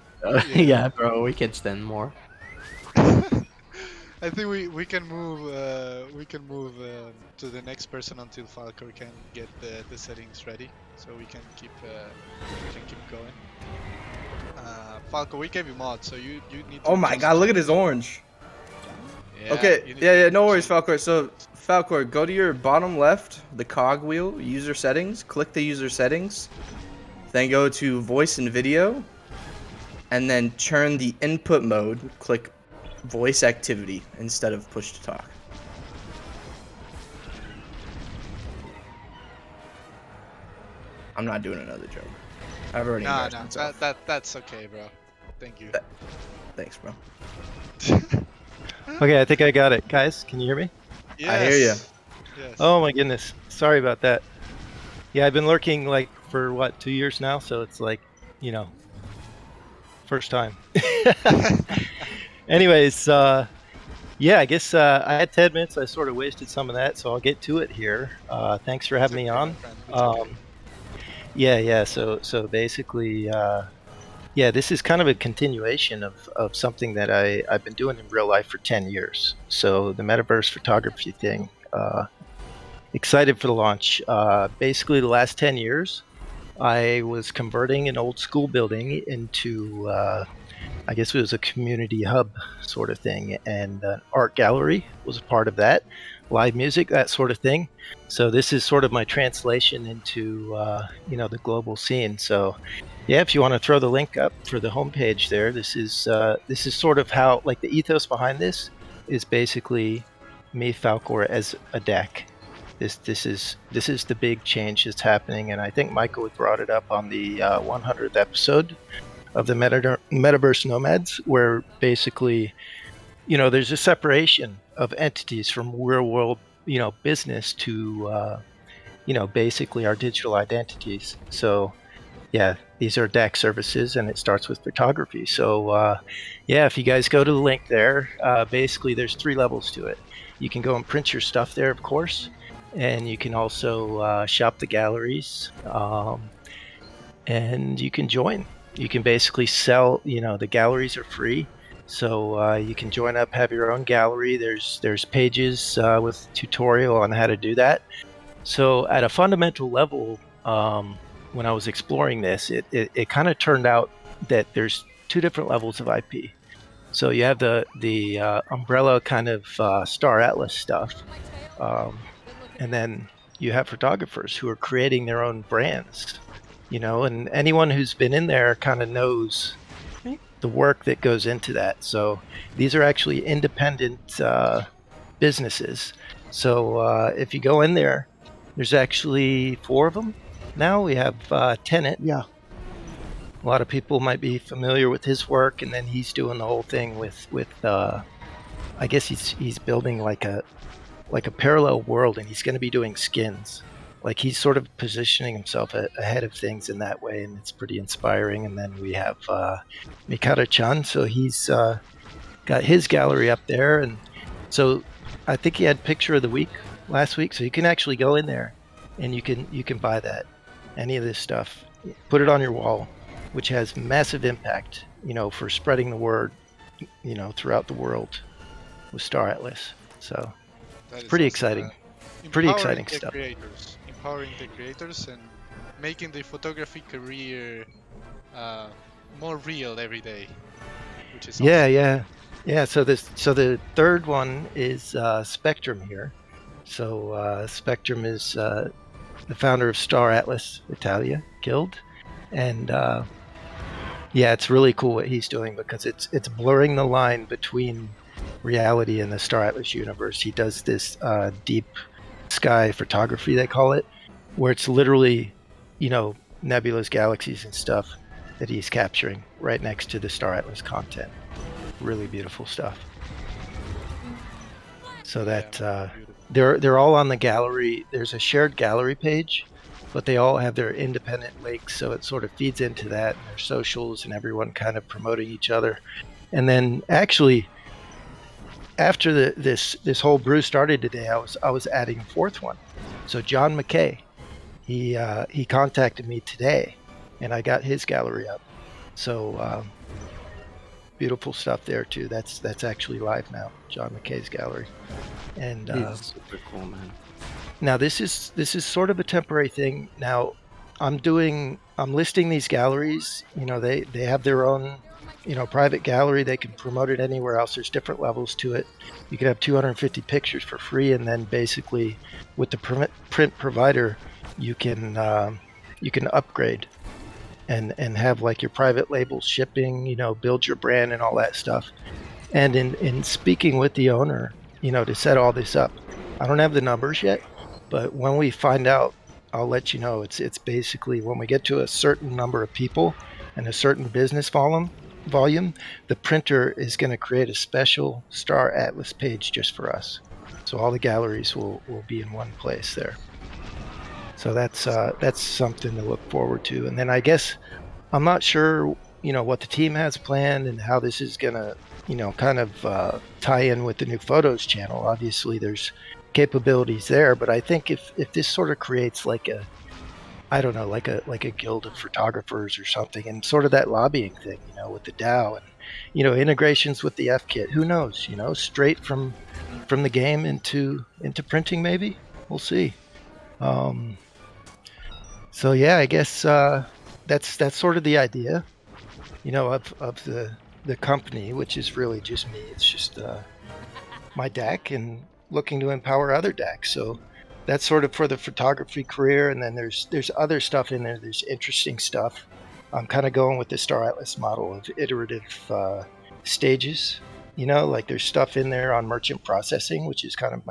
Yeah, bro, we can stand more. Man. I think we can move to the next person until Falcor can get the settings ready, so we can keep going. Falcor, we gave you mod, so you need to Oh my just- god, look at his orange. Yeah, Okay, you need yeah, to no worries, change- Falcor. So, Falcor, go to your bottom left, the cog wheel, user settings, click the user settings, then go to voice and video, and then turn the input mode, click voice activity instead of push to talk. I'm not doing another joke. I've already Nah, embarrassed myself. that's okay, bro. Thank you. Thanks, bro. Okay, I think I got it. Guys, can you hear me? Yes. I hear ya. Yes. Oh my goodness. Sorry about that. Yeah, I've been lurking like for what, 2 years now, so it's like, you know, first time. Anyways, yeah, I guess I had 10 minutes. I sort of wasted some of that, so I'll get to it here. Thanks for having me on. Yeah. So basically, yeah, this is kind of a continuation of something that I've been doing in real life for 10 years. So the metaverse photography thing. Excited for the launch. Basically, the last 10 years, I was converting an old school building into, I guess it was a community hub sort of thing, and an art gallery was a part of that, live music, that sort of thing. So this is sort of my translation into, you know, the global scene. So, yeah, if you want to throw the link up for the homepage there, this is sort of how, like, the ethos behind this is basically me, Falcor, as a deck. This is the big change that's happening, and I think Michael had brought it up on the 100th episode of the Metaverse Nomads, where basically, you know, there's a separation of entities from real world, you know, business to, you know, basically our digital identities. So, yeah, these are DAC services, and it starts with photography. So, yeah, if you guys go to the link there, basically there's 3 levels to it. You can go and print your stuff there, of course, and you can also shop the galleries, and you can join. You can basically sell. You know, the galleries are free, so you can join up, have your own gallery. There's pages with tutorial on how to do that. So at a fundamental level, when I was exploring this, it kind of turned out that there's 2 different levels of IP. So you have the umbrella kind of Star Atlas stuff, and then you have photographers who are creating their own brands, you know, and anyone who's been in there kind of knows the work that goes into that. So these are actually independent businesses. So if you go in there, there's actually 4 of them now. We have Tenet. Yeah. A lot of people might be familiar with his work, and then he's doing the whole thing with I guess he's building like a parallel world, and he's going to be doing skins. Like, he's sort of positioning himself ahead of things in that way, and it's pretty inspiring. And then we have Mikado-chan, so he's got his gallery up there, and so I think he had Picture of the Week last week, so you can actually go in there and you can buy that, any of this stuff, put it on your wall, which has massive impact, you know, for spreading the word, you know, throughout the world with Star Atlas. So That is pretty awesome, exciting. man. Pretty Empowering exciting the stuff. Empowering the creators and making the photography career more real every day, which is awesome. Yeah. So the third one is Spectrum here. So Spectrum is the founder of Star Atlas Italia Guild, and yeah, it's really cool what he's doing, because it's blurring the line between reality in the Star Atlas universe. He does this deep sky photography, they call it, where it's literally, nebulas, galaxies, and stuff that he's capturing right next to the Star Atlas content. Really beautiful stuff. So that they're all on the gallery. There's a shared gallery page, but they all have their independent links, so it sort of feeds into that and their socials and everyone kind of promoting each other. And then actually, after this whole brew started today, I was adding a fourth one. So John McKay, he contacted me today, and I got his gallery up. So beautiful stuff there too. That's actually live now. John McKay's gallery, and This is super cool, man. now this is sort of a temporary thing. Now I'm listing these galleries. They have their own private gallery. They can promote it anywhere else. There's different levels to it. You can have 250 pictures for free, and then basically with the print provider, you can upgrade and have like your private label shipping, build your brand and all that stuff. And in speaking with the owner, to set all this up, I don't have the numbers yet, but when we find out, I'll let you know. It's basically when we get to a certain number of people and a certain business volume, the printer is going to create a special Star Atlas page just for us. So all the galleries will be in one place there. So that's something to look forward to. And then I guess I'm not sure, what the team has planned and how this is going to, kind of tie in with the new photos channel. Obviously, there's capabilities there, but I think if this sort of creates like a, I don't know, like a guild of photographers or something, and sort of that lobbying thing, with the DAO and integrations with the FKit. Who knows? Straight from the game into printing, maybe. We'll see. So yeah, I guess that's sort of the idea, of the company, which is really just me. It's just my deck and looking to empower other decks. So that's sort of for the photography career, and then there's other stuff in there. There's interesting stuff. I'm kind of going with the Star Atlas model of iterative stages. Like there's stuff in there on merchant processing, which is kind of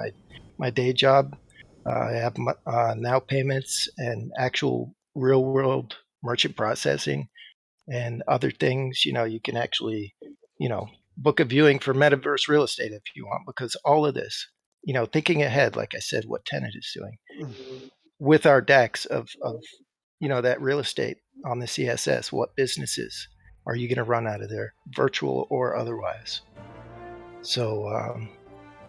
my day job. I have now payments and actual real world merchant processing and other things. You can actually, book a viewing for metaverse real estate if you want, because all of this, thinking ahead, like I said, what Tenet is doing with our decks of that real estate on the CSS, what businesses are you going to run out of there, virtual or otherwise? So,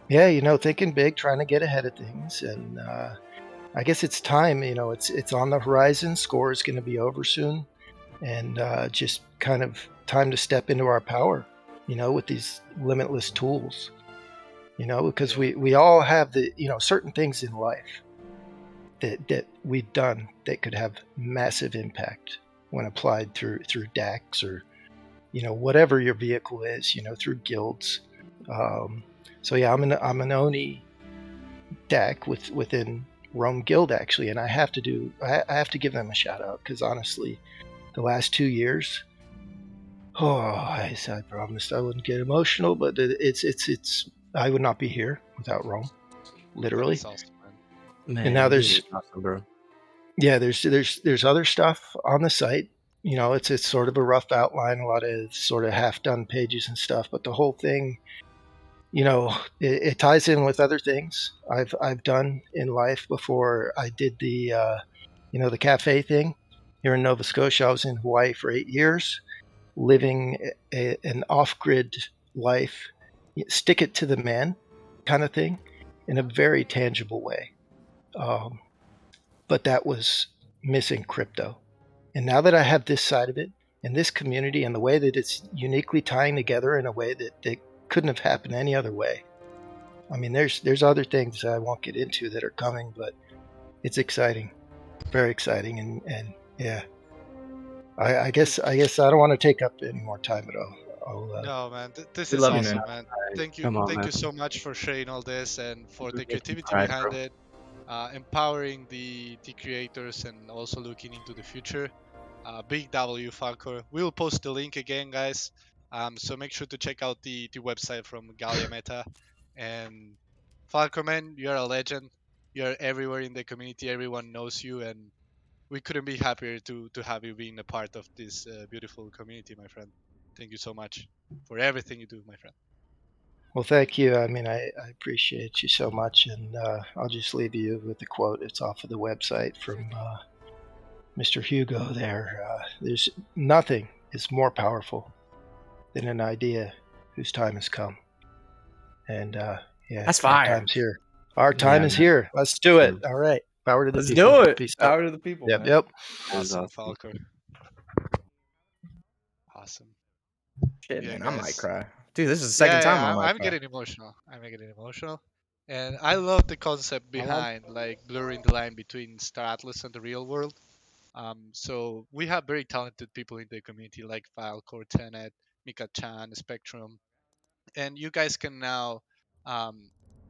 yeah, thinking big, trying to get ahead of things. And I guess it's time, it's on the horizon. Score is going to be over soon. And just kind of time to step into our power, with these limitless tools, because we all have the, certain things in life that we've done that could have massive impact when applied through DAX or, whatever your vehicle is, through guilds. So yeah, I'm an Oni deck within Rome Guild actually, and I have to give them a shout out, because honestly, the last 2 years, I promised I wouldn't get emotional, but it's I would not be here without Rome, literally. That's awesome, man. Man, And now this there's is awesome, bro. yeah, there's other stuff on the site. It's sort of a rough outline, a lot of sort of half done pages and stuff, but the whole thing, it ties in with other things I've done in life before. I did the the cafe thing here in Nova Scotia. I was in Hawaii for 8 years, living an off-grid life, stick it to the man kind of thing, in a very tangible way. But that was missing crypto. And now that I have this side of it and this community and the way that it's uniquely tying together in a way that couldn't have happened any other way. I mean, there's other things that I won't get into that are coming, but it's exciting, very exciting, and yeah. I guess I don't want to take up any more time at all. No, man, this We is love you, awesome, man. man. Thank you, Come on, thank man. you so much for sharing all this and for the Make me creativity cry, behind bro. it, empowering the creators and also looking into the future. Big W, Falcor. We will post the link again, guys. So make sure to check out the website from Gallia Meta. And Falcoman, you're a legend. You're everywhere in the community. Everyone knows you, and we couldn't be happier to have you being a part of this beautiful community, my friend. Thank you so much for everything you do, my friend. Well, thank you. I mean, I appreciate you so much, and I'll just leave you with the quote. It's off of the website from Mr. Hugo there. There's nothing is more powerful than an idea whose time has come. And yeah, That's our fire. time's here. Our time Yeah, is here. Let's do it. All right. Power to the Let's people. do it. Peace out. Power to the people, Yep, man. yep. Awesome, awesome. Falcor. Awesome. Shit, Yeah, man, I might guys. cry. Dude, this is the second time I might I'm cry. getting emotional. I'm getting emotional. And I love the concept behind like blurring the line between Star Atlas and the real world. So we have very talented people in the community like Filecore, Tenet, Mika Chan, Spectrum, and you guys can now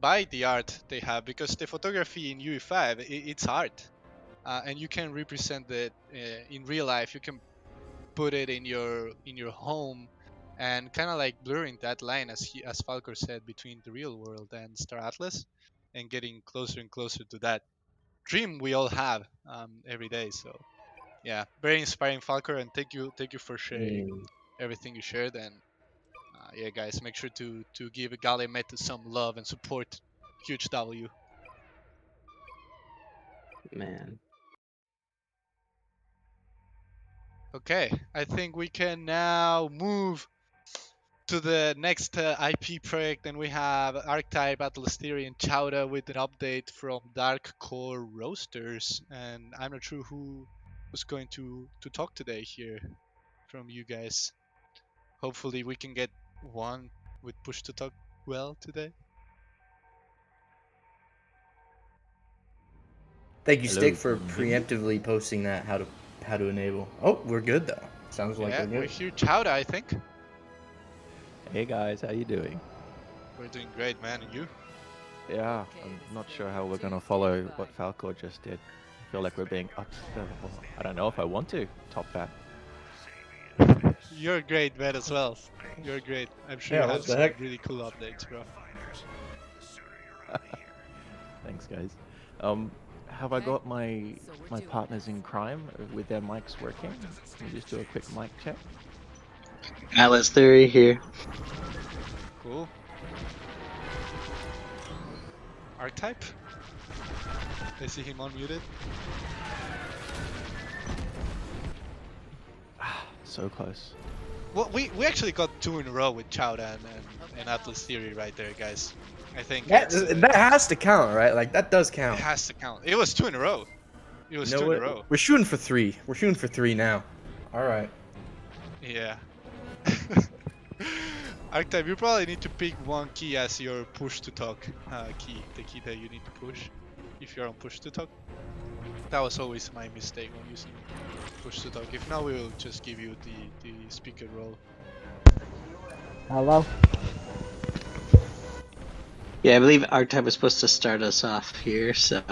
buy the art they have because the photography in UE5 it's art, and you can represent it in real life. You can put it in your home, and kind of like blurring that line as Falcor said between the real world and Star Atlas, and getting closer and closer to that dream we all have every day. So yeah, very inspiring, Falcor, and thank you for sharing everything you shared. And yeah, guys, make sure to give Gale Meta some love and support. Huge W. man. Okay, I think we can now move to the next IP project, and we have Archetype, Atlas Theory, and Chowda with an update from Dark Core Roasters. And I'm not sure who's going to talk today here from you guys. Hopefully, we can get one with push to talk well today. Thank you, Hello, Stick, for can you hear me? preemptively posting that how to enable. Oh, we're good though. Sounds like Yeah, we're we're good. here, Chowda, I think. Hey guys, how you doing? We're doing great, man. And you? Yeah, I'm not sure how we're gonna follow what Falcor just did. I feel like we're being up. I don't know if I want to top that. You're great, man, as well. You're great. I'm sure Yeah, you what have the some heck? really cool updates, bro. Thanks, guys. Have I got my partners in crime with their mics working? Can we just do a quick mic check? Atlas Theory here. Cool. Archetype? I see him unmuted. So close. Well, we actually got 2 in a row with Chowda and Atlas Theory right there, guys. I think That, it's, that has to count, right? Like that does it count. has to count. It was 2 in a row. It was You know 2 in a what? row. We're shooting for 3. We're shooting for 3 now. All right. Yeah. Archetype, you probably need to pick one key as your push to talk key, the key that you need to push if you're on push to talk. That was always my mistake when using push to talk. If not, we will just give you the speaker role. Hello? Yeah, I believe Archetype was supposed to start us off here, so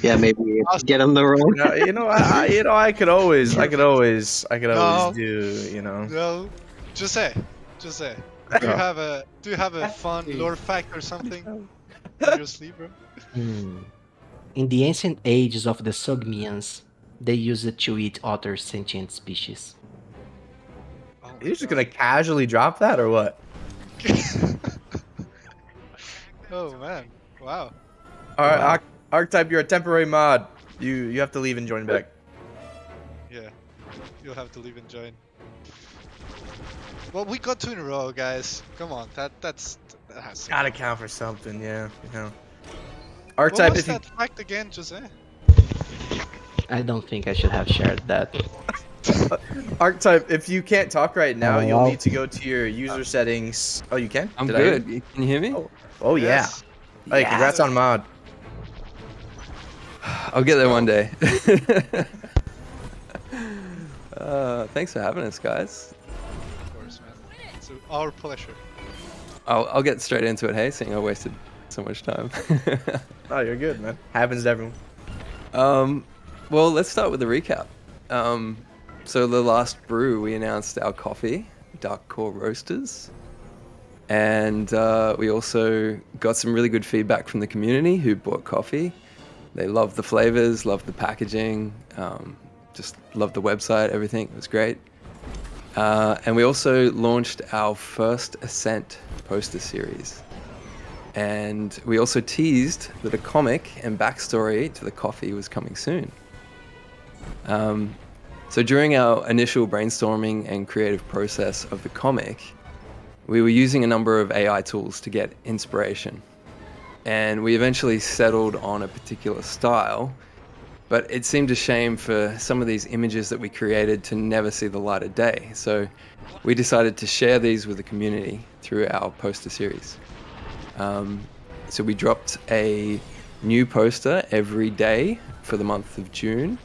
yeah, maybe Awesome. get him the role. I could always Perfect. do, you know. No, just say. Do you have a fun lore fact or something in your sleep, bro? In the ancient ages of the Sogmians, they used it to eat other sentient species. Oh You're just gonna casually drop that or what? Oh man, wow. All right, Wow. Archetype, you're a temporary mod. You have to leave and join back. Yeah, you'll have to leave and join. Well, we got 2 in a row, guys. Come on, that has to Gotta count. count for something, yeah. You know. What Archetype, was if you that fact again, Jose? I don't think I should have shared that. Archetype, if you can't talk right now, you'll Hello? need to go to your user settings. Oh, you can? I'm Did I hear good. Can you hear me? Oh Yes. yeah. Hey, congrats on mod. I'll get there one day. Thanks for having us, guys. Of course, man. It's our pleasure. I'll get straight into it. Hey, seeing I wasted so much time. Oh, you're good, man. Happens to everyone. Well, let's start with the recap. So the last brew, we announced our coffee, dark core roasters. And we also got some really good feedback from the community who bought coffee. They loved the flavors, loved the packaging, just loved the website, everything. It was great. And we also launched our first Ascent poster series. And we also teased that a comic and backstory to the coffee was coming soon. So during our initial brainstorming and creative process of the comic, we were using a number of AI tools to get inspiration. And we eventually settled on a particular style, but it seemed a shame for some of these images that we created to never see the light of day. So we decided to share these with the community through our poster series. So we dropped a new poster every day for the month of June,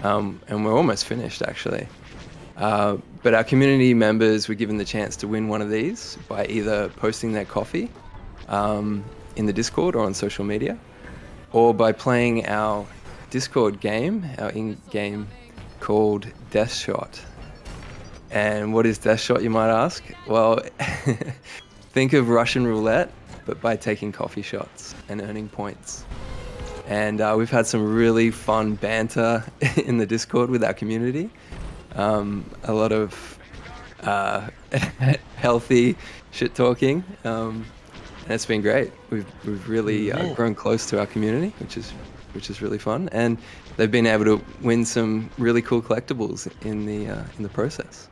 and we're almost finished actually. But our community members were given the chance to win one of these by either posting their coffee in the Discord or on social media, or by playing our Discord game, our in-game called Death Shot. And what is Death Shot, you might ask? Well, think of Russian roulette, but by taking coffee shots and earning points. And we've had some really fun banter in the Discord with our community. A lot of healthy shit talking, and it's been great. We've really grown close to our community, which is really fun, and they've been able to win some really cool collectibles in the process.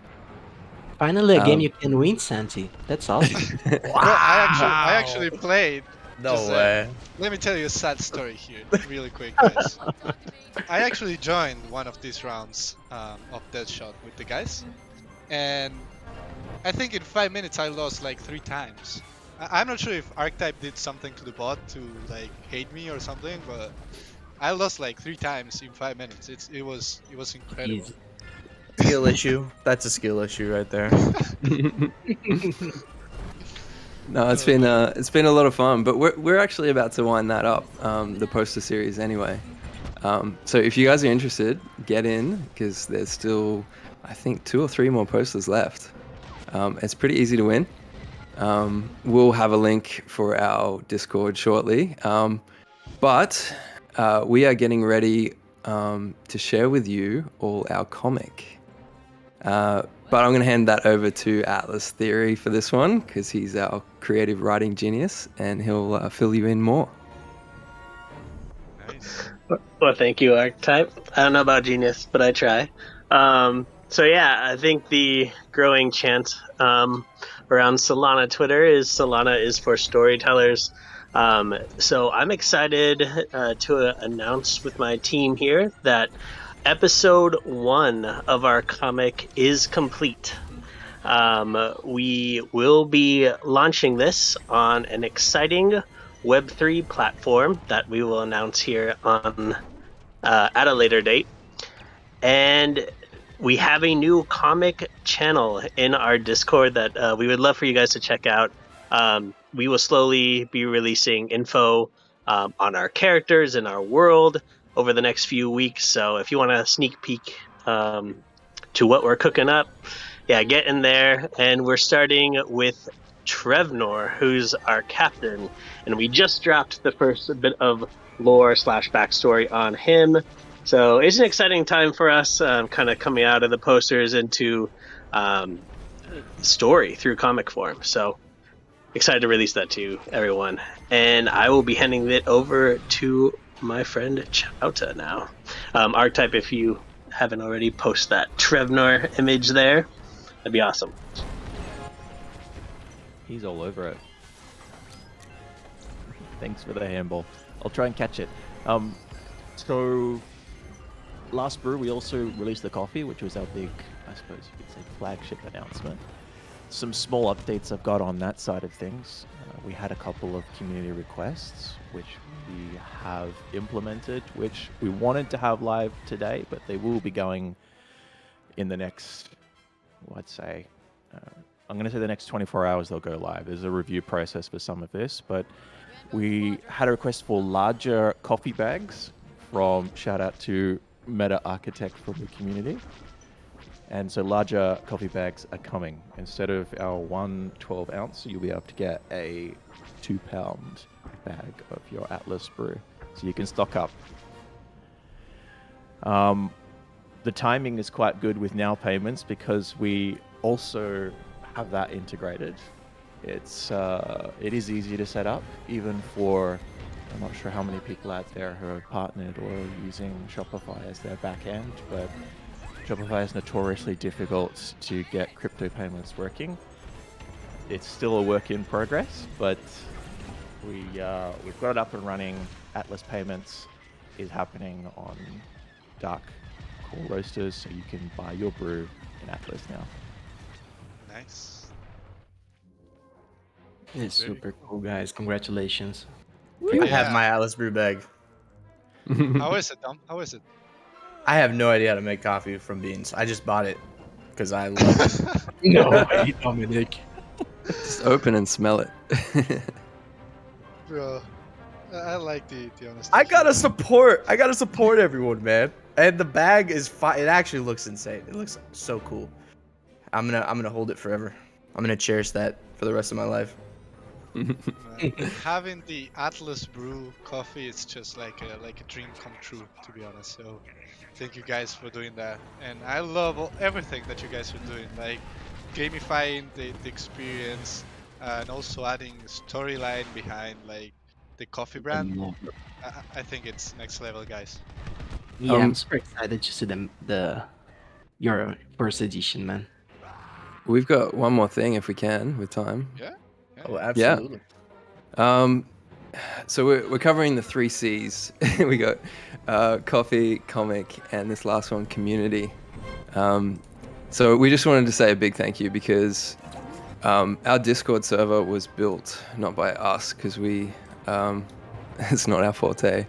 Finally, a game you can win, Santi. That's awesome. Well, I actually played. No Just, way. Let me tell you a sad story here, really quick, guys. I actually joined one of these rounds of Deadshot with the guys, and I think in 5 minutes I lost like 3 times. I'm not sure if Archetype did something to the bot to like hate me or something, but I lost like 3 times in 5 minutes. It was incredible. Easy. Skill issue. That's a skill issue right there. No, it's been a lot of fun, but we're actually about to wind that up, the poster series anyway. So if you guys are interested, get in, because there's still, I think, 2 or 3 more posters left. It's pretty easy to win. We'll have a link for our Discord shortly, but we are getting ready to share with you all our comic. But I'm going to hand that over to Atlas Theory for this one, because he's our creative writing genius, and he'll fill you in more. Nice. Well, thank you, Archetype. I don't know about genius, but I try. So yeah, I think the growing chant around Solana Twitter is Solana is for storytellers. So I'm excited to announce with my team here that episode 1 of our comic is complete. We will be launching this on an exciting Web3 platform that we will announce here on at a later date. And we have a new comic channel in our Discord that we would love for you guys to check out. We will slowly be releasing info on our characters and our world over the next few weeks. So if you want a sneak peek to what we're cooking up, yeah, get in there. And we're starting with Trevnor, who's our captain. And we just dropped the first bit of lore / backstory on him. So it's an exciting time for us, kind of coming out of the posters into story through comic form. So excited to release that to everyone. And I will be handing it over to my friend Chauta now. Archetype, if you haven't already, post that Trevnor image there. That'd be awesome. He's all over it. Thanks for the handball. I'll try and catch it. So last brew, we also released the coffee, which was our big, I suppose you could say, flagship announcement. Some small updates I've got on that side of things. We had a couple of community requests, which we have implemented, which we wanted to have live today, but they will be going in the next, I'd say, I'm going to say the next 24 hours they'll go live. There's a review process for some of this, but we had a request for larger coffee bags from, shout out to Meta Architect from the community. And so larger coffee bags are coming. Instead of our 1 12-ounce, you'll be able to get a 2-pound bag of your Atlas brew. So you can stock up. The timing is quite good with now payments because we also have that integrated. It is easy to set up, even for, I'm not sure how many people out there who are partnered or using Shopify as their back end, but Shopify is notoriously difficult to get crypto payments working. It's still a work in progress, but we've got it up and running. Atlas payments is happening on dark core roasters, so you can buy your brew in Atlas now. Nice. It's super cool, guys. Congratulations. I have my Atlas brew bag. How is it, Dom? How is it? I have no idea how to make coffee from beans. I just bought it because I love it. No way, Dominic. Just open and smell it. Bro, I like the honesty. I gotta support everyone, man. And the bag is fine. It actually looks insane. It looks so cool. I'm gonna hold it forever. I'm gonna cherish that for the rest of my life. Having the Atlas Brew coffee, it's just like a dream come true, to be honest. So, thank you guys for doing that. And I love everything that you guys are doing, like gamifying the experience, and also adding storyline behind like the coffee brand. I think it's next level, guys. Yeah, I'm super excited to see your first edition, man. We've got one more thing if we can with time. Yeah. Oh, absolutely. So we're covering the 3 C's. We got coffee, comic, and this last one, community. So we just wanted to say a big thank you because our Discord server was built not by us because it's not our forte,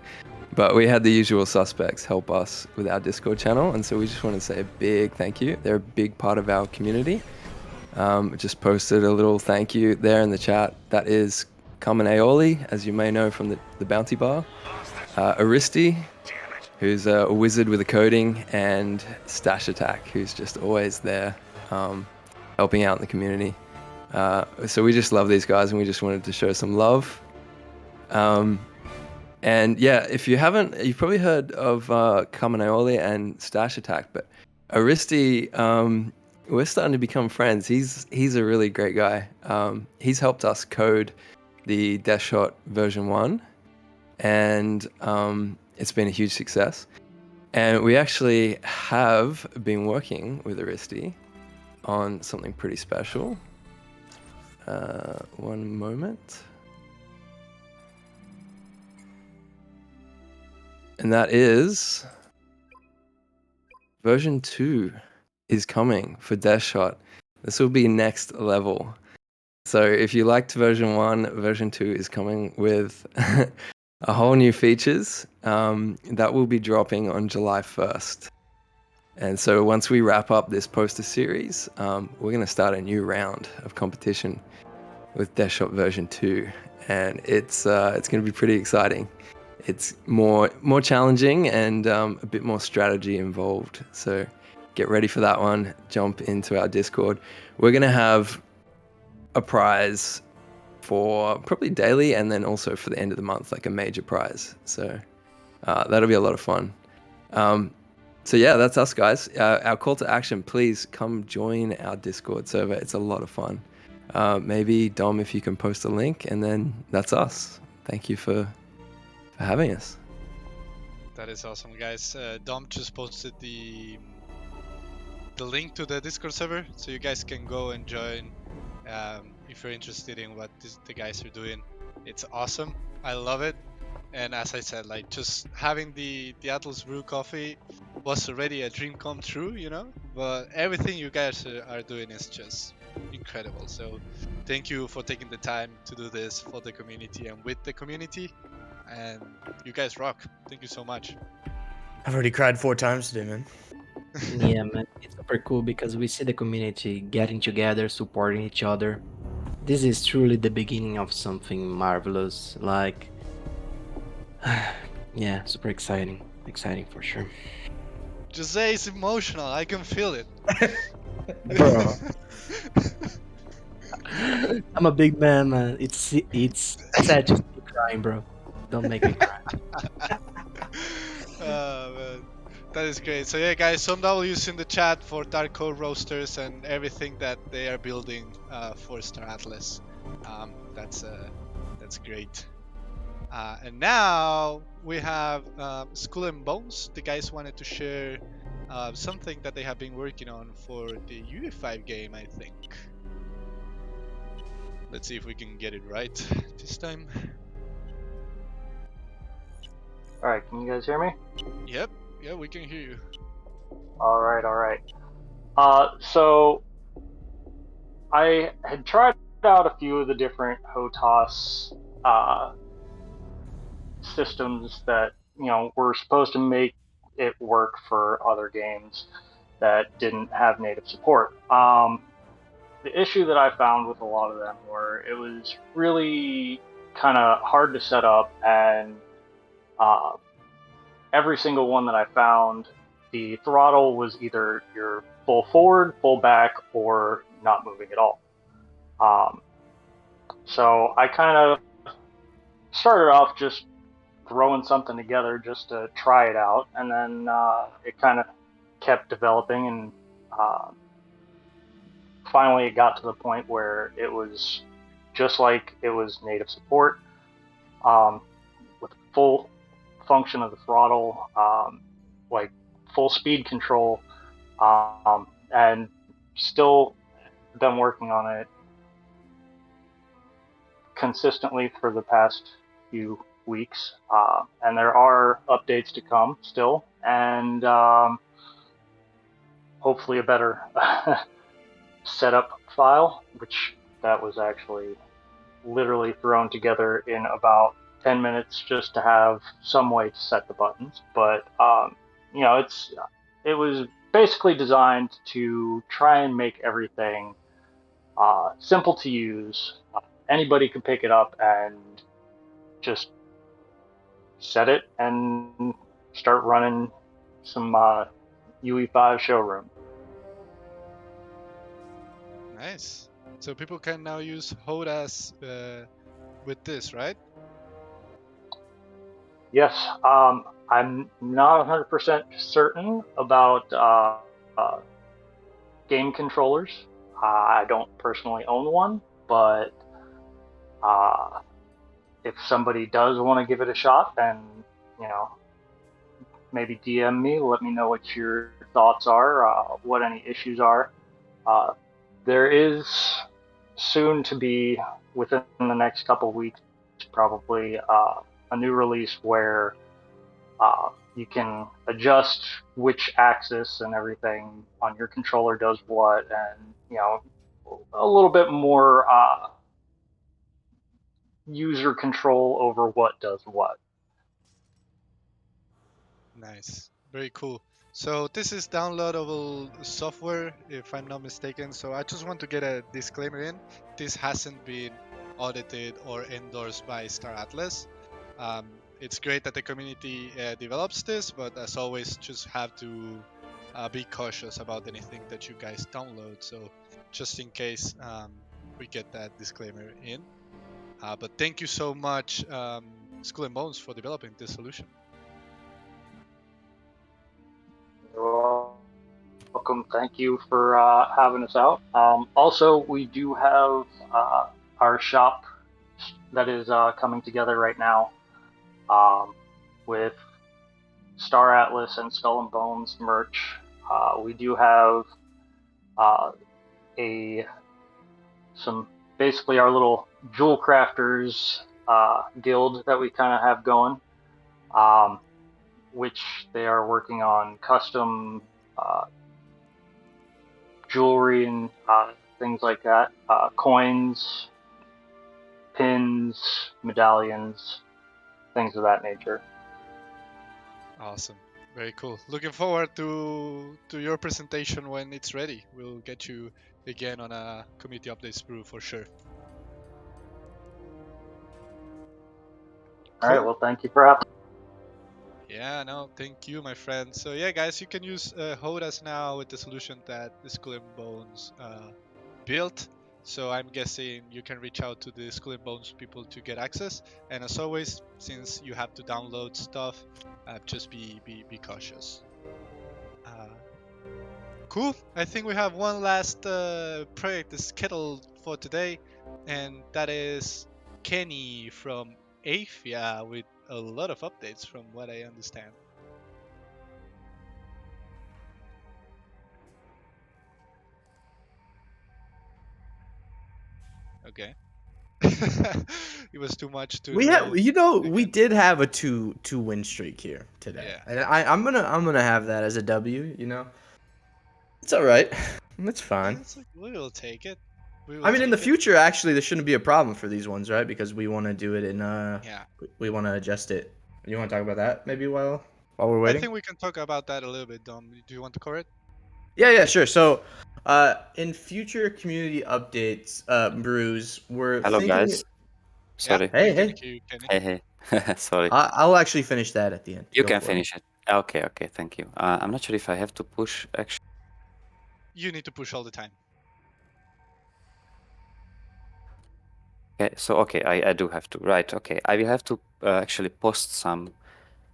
but we had the usual suspects help us with our Discord channel, and so we just want to say a big thank you. They're a big part of our community. Just posted a little thank you there in the chat. That is Carmen Aioli, as you may know from the Bounty Bar, Aristi, who's a wizard with the coding, and Stash Attack, who's just always there helping out in the community. So we just love these guys, and we just wanted to show some love. And yeah, if you haven't, you've probably heard of Carmen Aioli and Stash Attack, but Aristi, we're starting to become friends. He's a really great guy. He's helped us code the Deathshot version 1, and it's been a huge success. And we actually have been working with Aristi on something pretty special. One moment. And that is version 2 is coming for Deathshot. This will be next level. So if you liked version 1, version 2 is coming with a whole new features that will be dropping on July 1st. And so once we wrap up this poster series, we're going to start a new round of competition with Deathshot version 2, and it's going to be pretty exciting. It's more challenging and a bit more strategy involved. So get ready for that one. Jump into our Discord. We're going to have a prize for probably daily, and then also for the end of the month, like a major prize. So that'll be a lot of fun. So yeah, that's us, guys. Our call to action, please come join our Discord server. It's a lot of fun. Maybe Dom, if you can post a link, and then that's us. Thank you for having us. That is awesome, guys. Dom just posted the link to the Discord server, so you guys can go and join if you're interested in what the guys are doing. It's awesome. I love it. And as I said, like, just having the Atlas Brew coffee was already a dream come true, you know? But everything you guys are doing is just incredible. So thank you for taking the time to do this for the community and with the community. And you guys rock. Thank you so much. I've already cried 4 times today, man. Yeah, man, it's super cool because we see the community getting together, supporting each other. This is truly the beginning of something marvelous. Like, yeah, super exciting for sure. Jose is emotional. I can feel it. Bro. I'm a big man. It's sad to see you crying, bro. Don't make me cry. Man. That is great. So yeah, guys, some W's in the chat for Dark Code Roasters and everything that they are building for Star Atlas. That's great. And now we have Skull and Bones. The guys wanted to share something that they have been working on for the UE5 game, I think. Let's see if we can get it right this time. All right, can you guys hear me? Yep, yeah, we can hear you. All right. So I had tried out a few of the different HOTAS systems that were supposed to make it work for other games that didn't have native support. The issue that I found with a lot of them were it was really kind of hard to set up, and every single one that I found, the throttle was either you're full forward, full back, or not moving at all. So I kind of started off just throwing something together just to try it out, and then it kind of kept developing, and finally it got to the point where it was just like it was native support, with full function of the throttle, like full speed control, and still been working on it consistently for the past few weeks, and there are updates to come still, and hopefully a better setup file, which that was actually literally thrown together in about 10 minutes just to have some way to set the buttons. But it was basically designed to try and make everything simple to use. Anybody could pick it up and just set it and start running some UE5 showroom. Nice. So people can now use HOTAS with this, right? Yes, I'm not 100% certain about game controllers. I don't personally own one, but if somebody does want to give it a shot, then maybe DM me, let me know what your thoughts are, what any issues are. There is soon to be, within the next couple of weeks, probably a new release where you can adjust which axis and everything on your controller does what, and a little bit more user control over what does what. Nice. Very cool. So this is downloadable software, if I'm not mistaken. So I just want to get a disclaimer in. This hasn't been audited or endorsed by Star Atlas. It's great that the community develops this, but as always, just have to be cautious about anything that you guys download. So just in case we get that disclaimer in. But thank you so much, Skull and Bones, for developing this solution. You're welcome. Thank you for having us out. Also, we do have our shop that is coming together right now, with Star Atlas and Skull and Bones merch. We do have some basically our little jewel crafters guild that we kind of have going, which they are working on custom jewelry and things like that, coins, pins, medallions, things of that nature. Awesome. Very cool. Looking forward to your presentation when it's ready. We'll get you again on a community updates brew for sure. All right. Well, thank you for having. Yeah. Yeah, no, thank you, my friend. So yeah, guys, you can use Hodas now with the solution that the Skull and Bones built. So I'm guessing you can reach out to the Skull and Bones people to get access. And as always, since you have to download stuff, just be cautious. Uh, cool. I think we have one last project scheduled for today, and that is Kenny from Aphia with a lot of updates from what I understand. Okay. It was too much to We have, load we again. did have a two win streak here today. Yeah. And I'm gonna have that as a W. It's all right. It's fine. We will take it. We I will mean, in the take it. future, actually, there shouldn't be a problem for these ones, right? Because we want to do it in Yeah. we want to adjust it. You want to talk about that maybe while we're I waiting? think we can talk about that a little bit, Dom. Do you want to cover it? Yeah, sure. So, in future community updates, Brews, we're Hello, thinking. guys. Yeah, Sorry. we Hey, can hey. hear you, Kenny. Hey, hey. Sorry. I'll actually finish that at the end. You Go can for it. finish it. Okay, okay. Thank you. I'm not sure if I have to push, actually. You need to push all the time. Okay, so, okay, I do have to. Right, okay. I will have to actually post some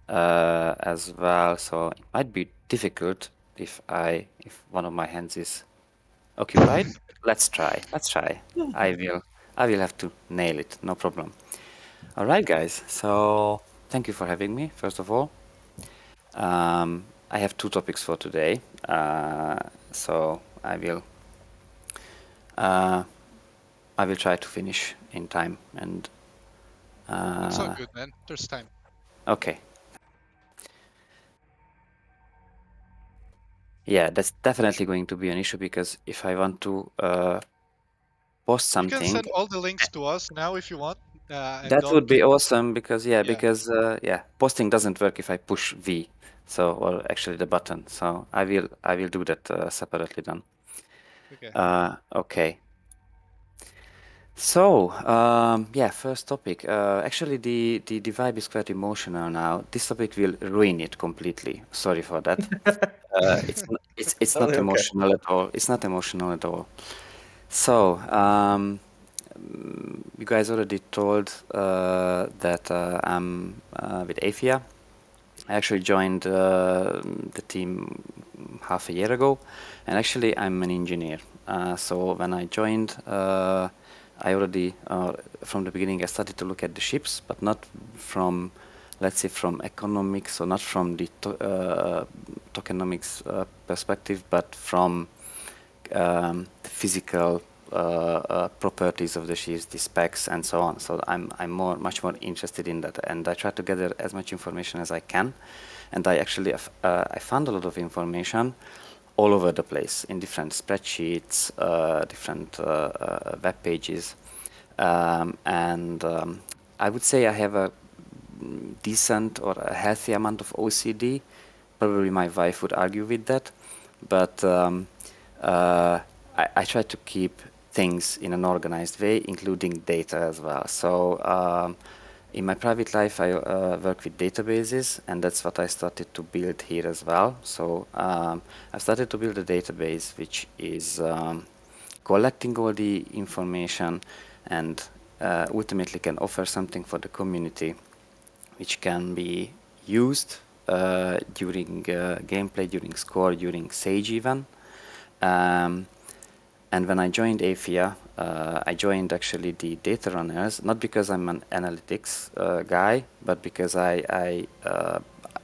as well, so it might be difficult if one of my hands is occupied. Let's try. Let's try. I will have to nail it. No problem. All right, guys. So thank you for having me, first of all. I have two topics for today, so I will try to finish in time. And It's all good, man. There's time. okay, yeah, that's definitely going to be an issue because if I want to post You can something, send all the links to us now if you want, and that Dom would be can. awesome because Yeah. yeah, posting doesn't work if I push V, so or actually the button. So I will do that separately then. Okay. Okay. So, yeah, first topic. Actually, the vibe is quite emotional now. This topic will ruin it completely. Sorry for that. It's not Totally okay. emotional at all. It's not emotional at all. So, you guys already told that I'm with Aphia. I actually joined the team half a year ago, and actually I'm an engineer. So when I joined, I already from the beginning I started to look at the ships, but not from, let's say, from economics or not from the tokenomics perspective, but from the physical properties of the ships, the specs, and so on. So I'm much more interested in that, and I try to gather as much information as I can. And I actually I found a lot of information all over the place in different spreadsheets, different web pages, and I would say I have a decent or a healthy amount of OCD. Probably my wife would argue with that, but I try to keep things in an organized way, including data as well. So in my private life, I work with databases, and that's what I started to build here as well. So I started to build a database which is collecting all the information and ultimately can offer something for the community which can be used during gameplay, during score, during Sage even. And when I joined Aphia, I joined actually the data runners, not because I'm an analytics guy, but because I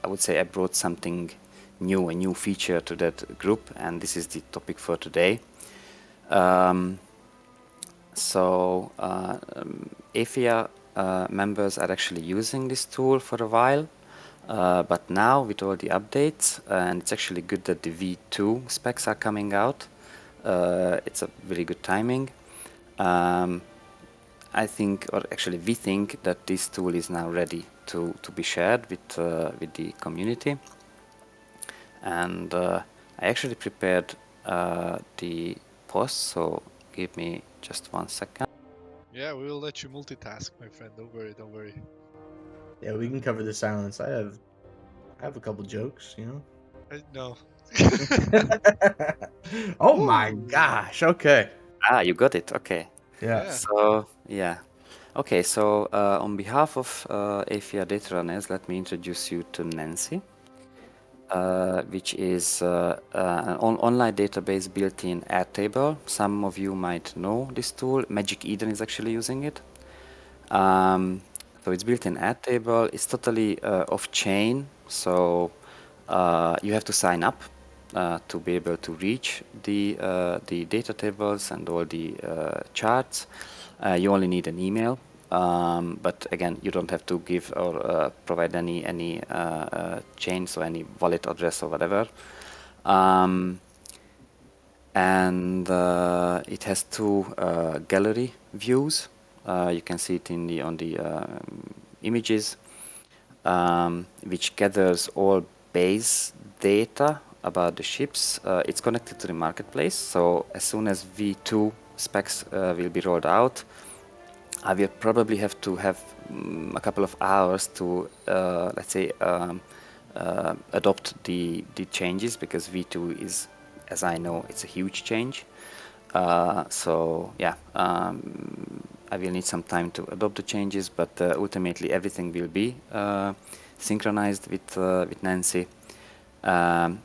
would say I brought something new, a new feature to that group, and this is the topic for today. So Aphia members are actually using this tool for a while, but now with all the updates, and it's actually good that the V2 specs are coming out. It's a very good timing. I think, or actually we think, that this tool is now ready to be shared with the community. And I actually prepared the post, so give me just 1 second. Yeah, we will let you multitask, my friend. Don't worry, don't worry. Yeah, we can cover the silence. I have I have a couple jokes, you know. No. Oh my gosh. Okay. Ah, you got it. Okay. Yeah. Yeah. So yeah. Okay. So on behalf of AFIA Data Runners, let me introduce you to Nancy, which is an online database built in Airtable. Some of you might know this tool. Magic Eden is actually using it. So it's built in Airtable. It's totally off-chain, so you have to sign up to be able to reach the data tables and all the charts. You only need an email, but again, you don't have to give or provide any chain, so any wallet address or whatever. And it has two gallery views. You can see it in on the images, which gathers all base data about the ships. It's connected to the marketplace, so as soon as V2 specs will be rolled out, I will probably have to have a couple of hours to, let's say, adopt the changes, because V2 is, as I know, it's a huge change. So yeah, I will need some time to adopt the changes, but ultimately everything will be synchronized with Nancy. So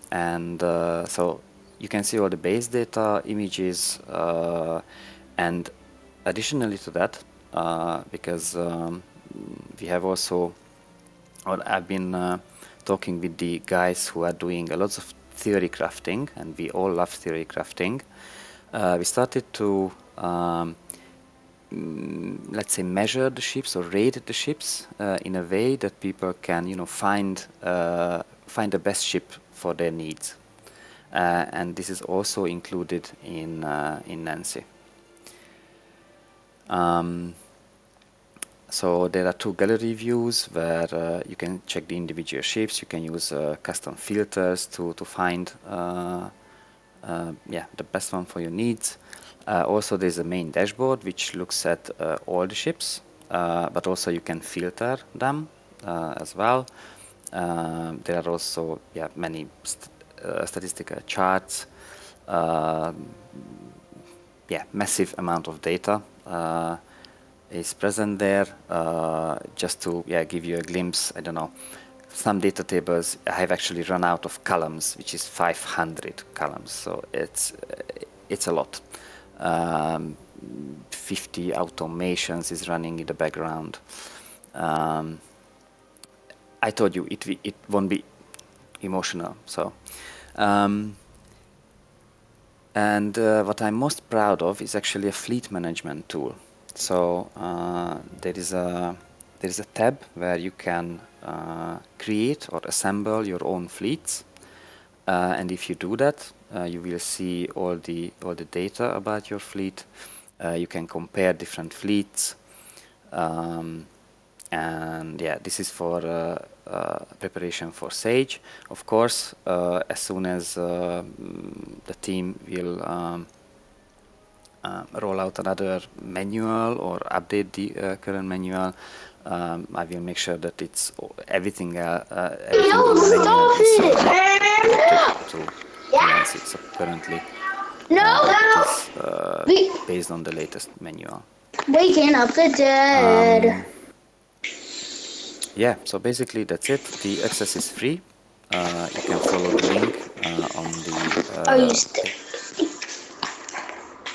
you can see all the base data, images, and additionally to that, because we have also, or I've been talking with the guys who are doing a lot of theory crafting, and we all love theory crafting. We started to let's say measure the ships or rate the ships in a way that people can, you know, find the best ship for their needs, and this is also included in Nancy. So there are two gallery views where you can check the individual ships. You can use custom filters to find the best one for your needs. Also, there's a main dashboard which looks at all the ships, but also you can filter them as well. There are also many statistical charts. Massive amount of data is present there. Just to give you a glimpse, I don't know, some data tables have actually run out of columns, which is 500 columns, so it's a lot. 50 automations is running in the background. I told you it won't be emotional. So, and what I'm most proud of is actually a fleet management tool. So there is a tab where you can create or assemble your own fleets, and if you do that, you will see all the data about your fleet. You can compare different fleets, and this is for preparation for Sage. Of course, as soon as the team will roll out another manual or update the current manual, I will make sure that it's everything. Everything in the manual is to Nancy. So currently, it is based on the latest manual. Waking up the dead. So basically that's it. The access is free. You can follow the link on the.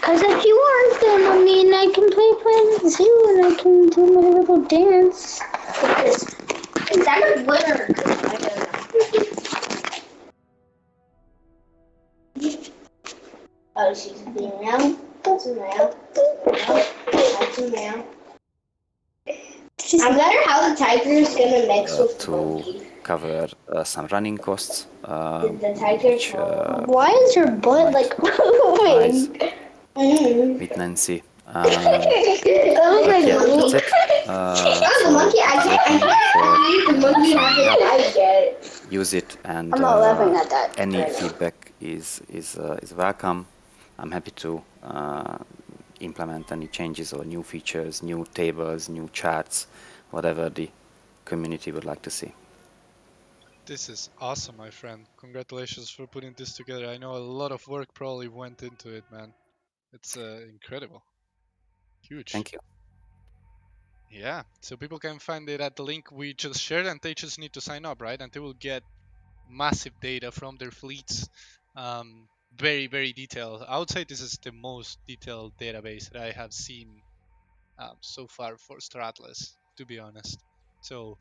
Because if you aren't, then I mean, I can play Planet Zoo and I can do my little dance. Is that a winner? Oh, she's being now. That's a now. That's a now. I wonder how the tiger is gonna mix with the monkey. Cover some running costs. The tiger. Why is your butt like moving? With Nancy. That's it. The monkey. I can't. Use it, and I'm not laughing at that. any feedback is welcome. I'm happy to implement any changes or new features, new tables, new charts, whatever the community would like to see. This is awesome, my friend. Congratulations for putting this together. I know a lot of work probably went into it, man. It's incredible. Huge. Thank you. Yeah, so people can find it at the link we just shared, and they just need to sign up, right? And they will get massive data from their fleets. Very, very detailed. I would say this is the most detailed database that I have seen so far for Star Atlas, to be honest. So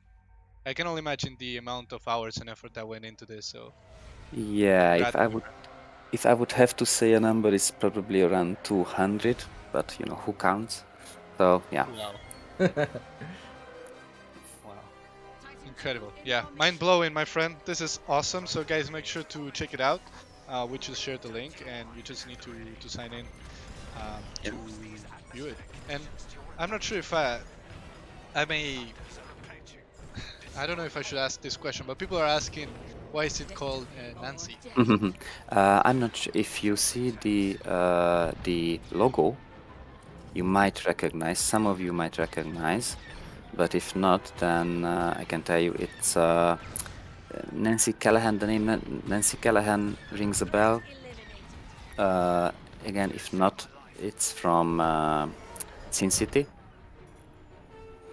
I can only imagine the amount of hours and effort that went into this. So Yeah, congrats, my friend. if I would have to say a number, it's probably around 200, but you know, who counts? So yeah. Wow. Wow. Incredible. Yeah, mind blowing, my friend. This is awesome. So guys, make sure to check it out. We just shared the link, and you just need to sign in to view it. And I'm not sure if I may. I don't know if I should ask this question, but people are asking, why is it called Nancy? I'm not sure if you see the logo, you might recognize. Some of you might recognize, but if not, then I can tell you it's Nancy Callahan. The name Nancy Callahan rings a bell. Again, if not, it's from Sin City.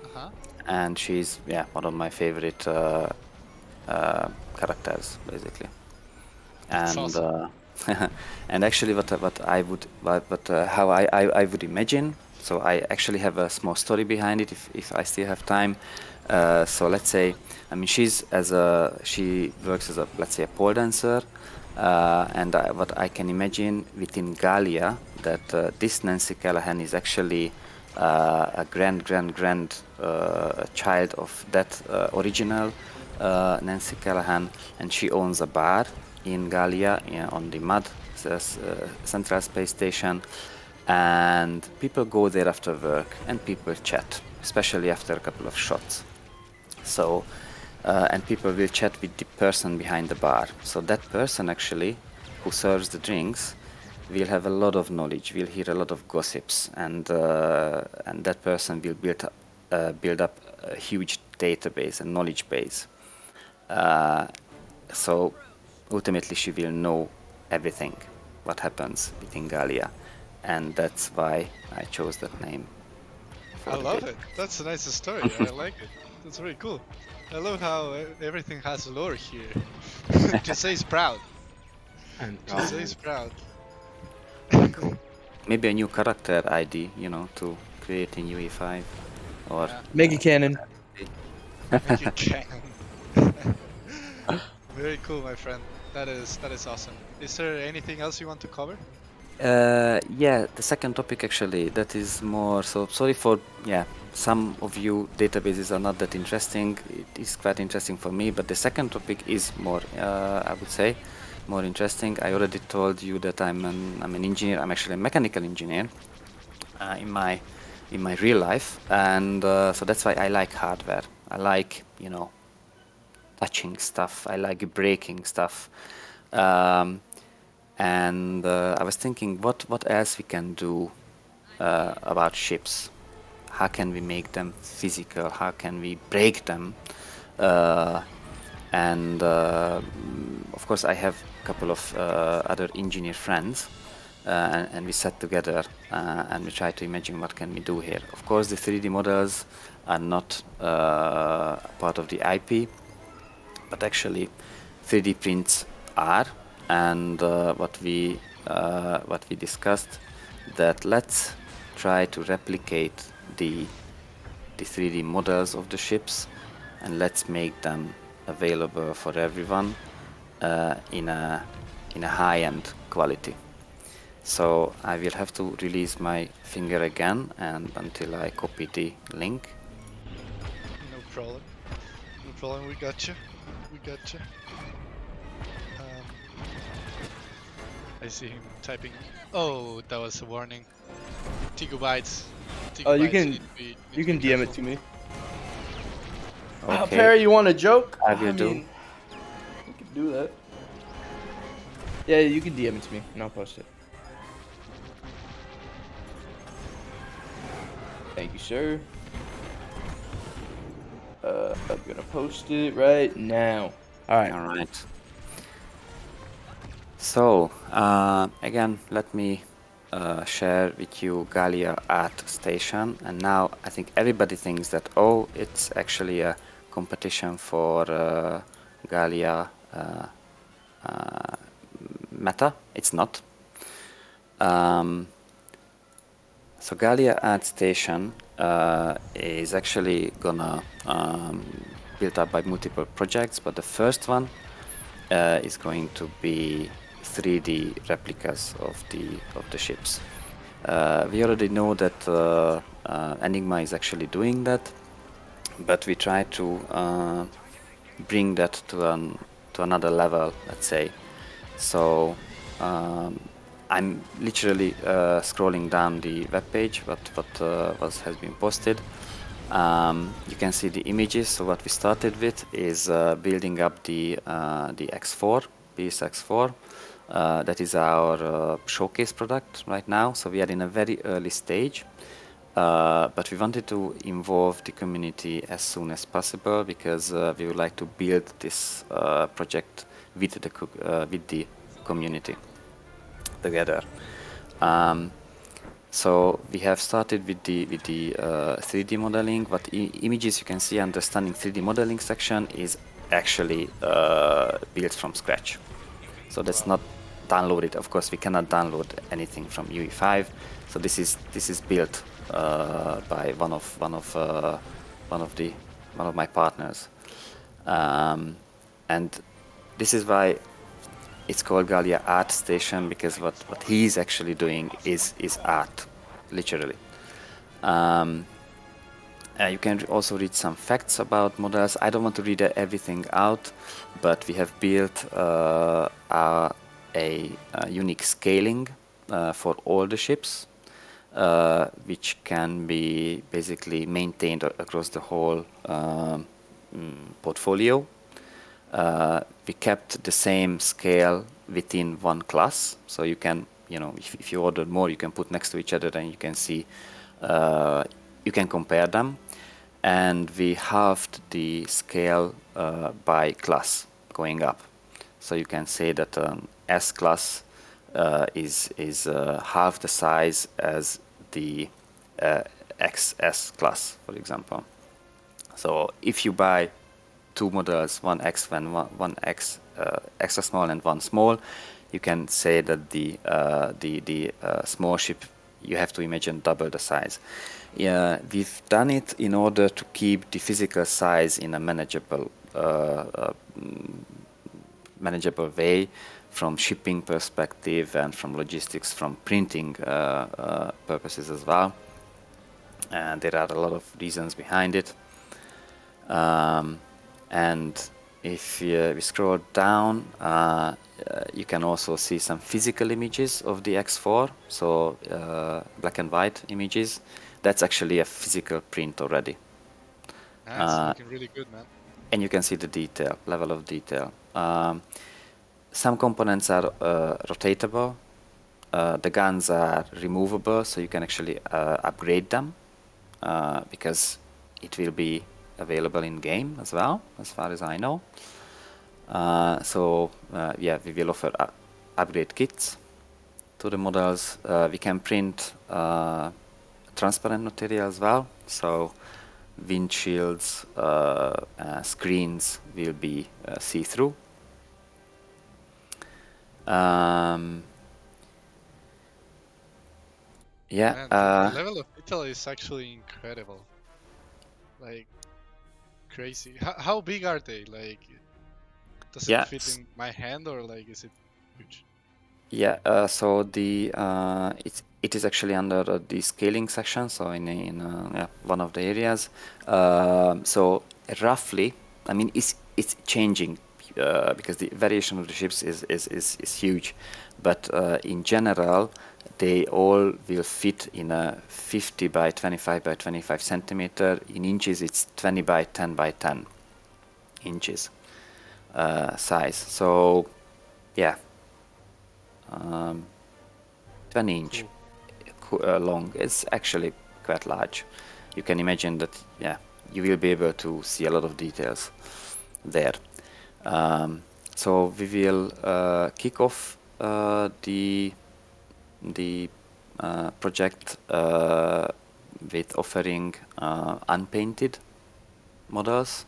Uh-huh. And she's one of my favorite characters, basically. That's And awesome. and actually, how I would imagine. So I actually have a small story behind it, if I still have time. So let's say, I mean, she works as a, let's say, a pole dancer, and what I can imagine within Galia, that this Nancy Callahan is actually a grand child of that original Nancy Callahan, and she owns a bar in Galia, on the MUD, Central Space Station, and people go there after work and people chat, especially after a couple of shots. So, and people will chat with the person behind the bar. So that person actually, who serves the drinks, will have a lot of knowledge. We'll hear a lot of gossips, and that person will build up a huge database and knowledge base. So ultimately, she will know everything what happens within Galia, and that's why I chose that name. I love it. That's a nice story. I like it. That's very cool. I love how everything has lore here. Jose's proud. Jose's proud. Cool. Maybe a new character ID, to create in UE5, or make it canon. Make it canon. Very cool, my friend. That is awesome. Is there anything else you want to cover? Yeah, the second topic actually, that is more, so sorry for, some of you databases are not that interesting. It is quite interesting for me, but the second topic is more, I would say, more interesting. I already told you that I'm an engineer. I'm actually a mechanical engineer in my real life, and so that's why I like hardware. I like, touching stuff. I like breaking stuff. And I was thinking, what else we can do about ships? How can we make them physical? How can we break them? And of course, I have a couple of other engineer friends, and we sat together and we tried to imagine what can we do here. Of course, the 3D models are not part of the IP, but actually 3D prints are. And what we discussed, that let's try to replicate the 3D models of the ships, and let's make them available for everyone in a high-end quality. So I will have to release my finger again, and until I copy the link. No problem. No problem. We got you. We got you. I see him typing. Oh, that was a warning. Gigabytes. Oh, you can DM it to me. Okay. Perry, you want a joke? I will do. mean, you can do that. Yeah, you can DM it to me, and I'll post it. Thank you, sir. I'm gonna post it right now. All right. All right. So, again, let me share with you Gallia Art Station. And now I think everybody thinks that, oh, it's actually a competition for Gallia meta. It's not. So Gallia Art Station is actually gonna built up by multiple projects, but the first one is going to be 3D replicas of the ships. We already know that Enigma is actually doing that, but we try to bring that to another level, let's say. So I'm literally scrolling down the webpage, what has been posted. You can see the images. So what we started with is building up the X4, BS-X4. That is our showcase product right now. So we are in a very early stage, but we wanted to involve the community as soon as possible because we would like to build this project with the community together. So we have started with the 3D modeling. What images you can see under Stunning 3D modeling section is actually built from scratch. So that's not downloaded. Of course, we cannot download anything from UE5. So this is built by one of my partners, and this is why it's called Gallia Art Station, because what he's actually doing is art, literally. You can also read some facts about models. I don't want to read everything out, but we have built a unique scaling for all the ships, which can be basically maintained across the whole portfolio. We kept the same scale within one class, so you can, if you order more, you can put next to each other and you can see, you can compare them. And we halved the scale by class going up. So you can say that S class is half the size as the XS class, for example. So if you buy two models, one X and one X extra small and one small, you can say that the small ship, you have to imagine double the size. Yeah, we've done it in order to keep the physical size in a manageable way, from shipping perspective and from logistics, from printing purposes as well. And there are a lot of reasons behind it. And if we scroll down, you can also see some physical images of the X4, so black and white images. That's actually a physical print already. Nice, looking really good, man. And you can see the detail, level of detail. Some components are rotatable. The guns are removable, so you can actually upgrade them because it will be available in game as well, as far as I know. Yeah, we will offer upgrade kits to the models. We can print transparent material as well, so windshields, screens will be see-through. Yeah. Man, the level of detail is actually incredible. Like, crazy. How big are they? Like, does it fit in my hand, or like, is it huge? Yeah, so it is actually under the scaling section, so in one of the areas. So roughly, I mean, it's changing because the variation of the ships is huge, but in general, they all will fit in a 50 by 25 by 25 centimeter. In inches, it's 20 by 10 by 10 inches size. So, yeah. 20 inch long. It's actually quite large. You can imagine that, yeah, you will be able to see a lot of details there. So we will kick off the project with offering unpainted models,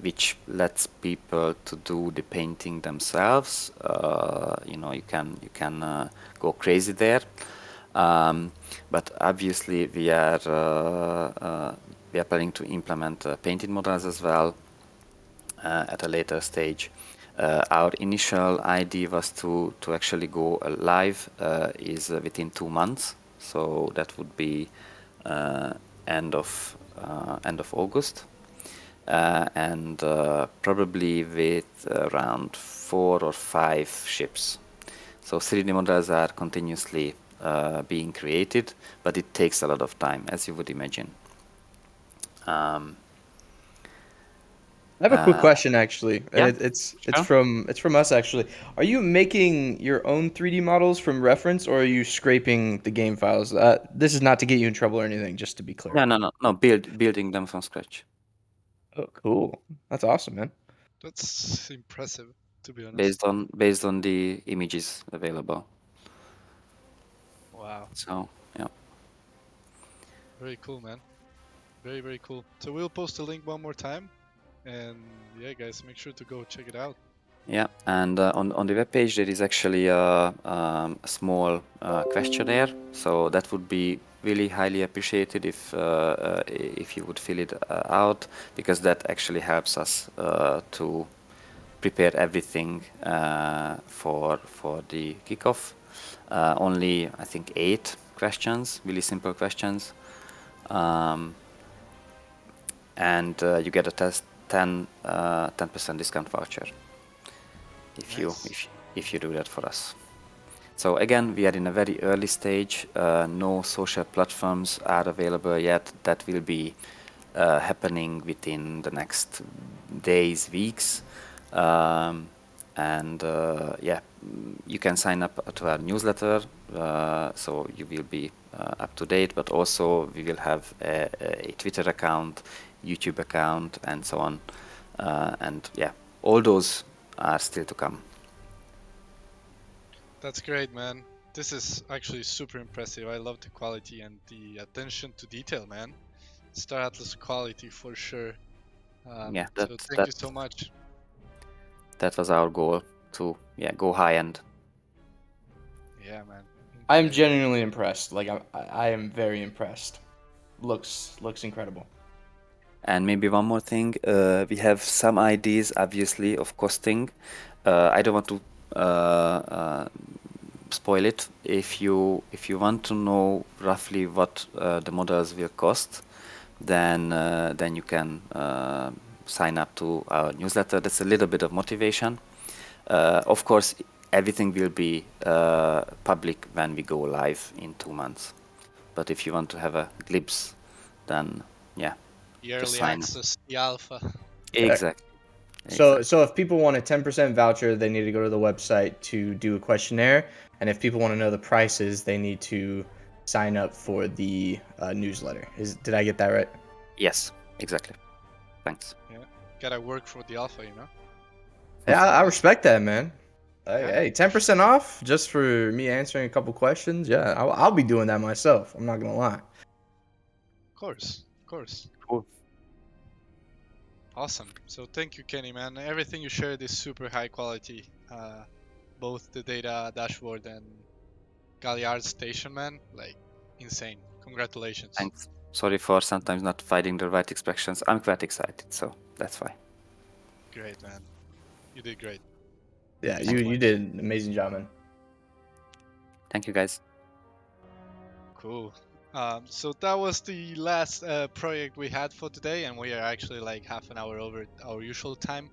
which lets people to do the painting themselves. You can go crazy there. But obviously we are planning to implement painted models as well at a later stage. Our initial idea was to actually go live is within 2 months, so that would be end of August, and probably with around 4 or 5 ships. So 3D models are continuously being created, but it takes a lot of time, as you would imagine. I have a quick question, actually, and Yeah, it's sure. from us, actually. Are you making your own 3D models from reference, or are you scraping the game files? This is not to get you in trouble or anything, just to be clear. No. Building them from scratch. Oh, cool. That's awesome, man. That's impressive, to be honest. Based on the images available. Wow. So yeah. Very cool, man. Very, very cool. So we'll post the link one more time. And yeah, guys, make sure to go check it out. Yeah, and on the web page there is actually a small questionnaire, so that would be really highly appreciated if you would fill it out, because that actually helps us to prepare everything for the kickoff. Only I think 8 questions, really simple questions, and you get a 10% discount voucher if you do that for us. So again, we are in a very early stage. No social platforms are available yet. That will be happening within the next days, weeks. And yeah, you can sign up to our newsletter, so you will be up to date. But also we will have a Twitter account, YouTube account, and so on. And yeah, all those are still to come. That's great, man. This is actually super impressive. I love the quality and the attention to detail, man. Star Atlas quality for sure. Yeah, so thank you so much. That was our goal, to go high end. Yeah, man. I'm genuinely impressed. Like I am very impressed. Looks incredible. And maybe one more thing, we have some ideas, obviously, of costing. I don't want to spoil it. If you want to know roughly what the models will cost, then you can sign up to our newsletter. That's a little bit of motivation. Of course, everything will be public when we go live in 2 months. But if you want to have a glimpse, then yeah, The just early sign up. access, the alpha. Exactly. So if people want a 10% voucher, they need to go to the website to do a questionnaire, and if people want to know the prices, they need to sign up for the newsletter. Did I get that right? Yes, exactly. Thanks. Yeah, gotta work for the alpha, you know. Yeah, I respect that, man. Yeah. Hey, 10% off just for me answering a couple questions. Yeah, I'll be doing that myself. I'm not gonna lie. Of course, of course. Cool. Awesome. So thank you, Kenny, man. Everything you shared is super high quality. Both the data dashboard and Galliard station, man. Like insane. Congratulations. Thanks. Sorry for sometimes not finding the right expressions. I'm quite excited, so that's why. Great, man. You did great. Yeah, Thank so you much. did an amazing job, man. Thank you, guys. Cool. So that was the last project we had for today, and we are actually like half an hour over our usual time.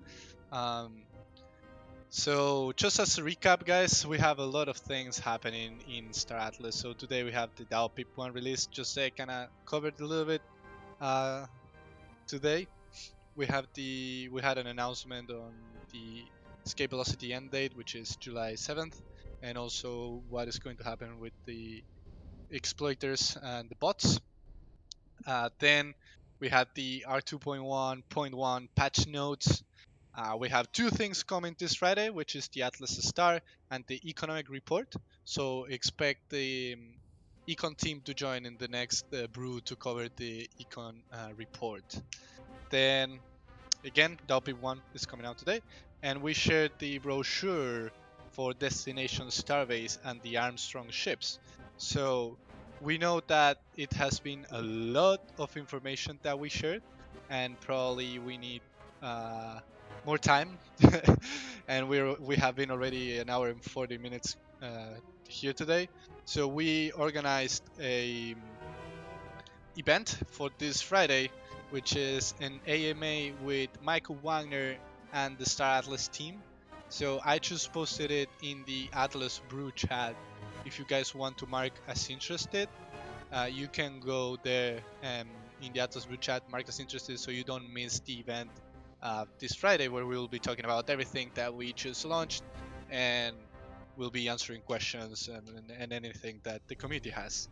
So just as a recap, guys, we have a lot of things happening in Star Atlas. So today we have the DAO PIP1 release. Just say kind of covered a little bit today. We had an announcement on the escape velocity end date, which is July 7th, and also what is going to happen with the exploiters and the bots. Then we had the R2.1.1 patch notes. We have two things coming this Friday, which is the Atlas Star and the economic report. So expect the econ team to join in the next brew to cover the econ report. Then again, WP1 is coming out today, and we shared the brochure for Destination Starbase and the Armstrong ships. So we know that it has been a lot of information that we shared, and probably we need more time. And we have been already an hour and 40 minutes here today. So we organized a event for this Friday, which is an AMA with Michael Wagner and the Star Atlas team. So I just posted it in the Atlas Brew chat. If you guys want to mark as interested, you can go there in the Atlas Brew chat, mark as interested, so you don't miss the event this Friday, where we will be talking about everything that we just launched, and we'll be answering questions and anything that the community has.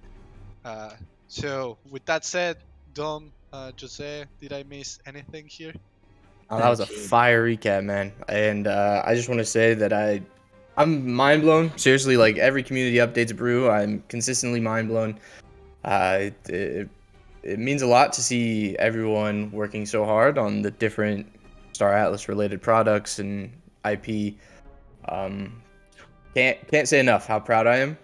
So with that said, Dom, Jose, did I miss anything here? Oh, that was a fire recap, man. And I just want to say that I'm mind blown. Seriously, like every community updates Brew, I'm consistently mind blown. It means a lot to see everyone working so hard on the different Star Atlas related products and IP. Can't say enough how proud I am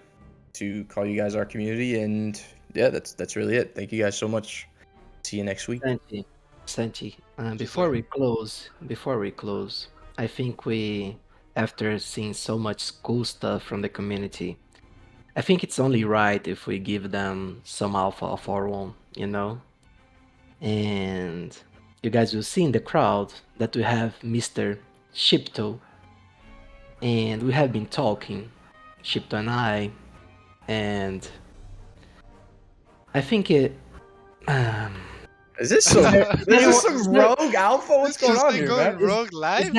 to call you guys our community, and yeah, that's really it. Thank you guys so much. See you next week. Santi, before we close, I think after seeing so much cool stuff from the community, I think it's only right if we give them some alpha of our own, you know? And you guys will see in the crowd that we have Mr. Shipto, and we have been talking, Shipto and I, and I think it. Is this some rogue alpha? What's going on here, man? Rogue live?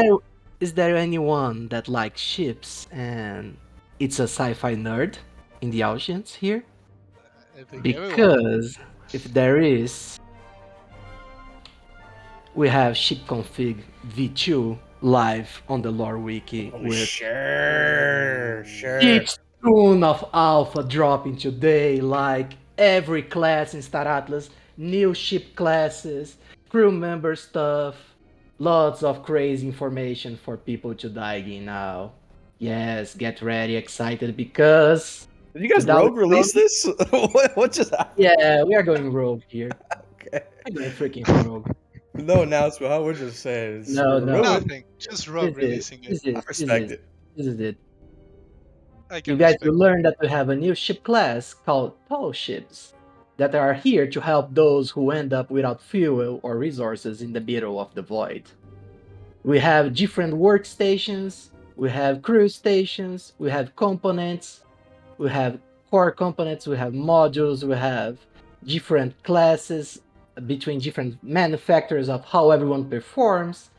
Is there anyone that likes ships and it's a sci-fi nerd in the audience here? I think Because if there is, we have shipconfig v2 live on the lore wiki with sure. each tune of alpha dropping today, like every class in Star Atlas, new ship classes, crew member stuff, lots of crazy information for people to dive in now. Yes, get ready, excited, because Did you guys rogue release this? What just happened? Yeah, we are going rogue here. Okay. We're going freaking rogue. No announcement, huh? We're just saying. No. Nothing. Just rogue releasing it. I respect it. This is it. I can You guys respect will learn that we have a new ship class called tall ships that are here to help those who end up without fuel or resources in the middle of the void. We have different workstations, we have crew stations, we have components, we have core components, we have modules, we have different classes between different manufacturers of how everyone performs.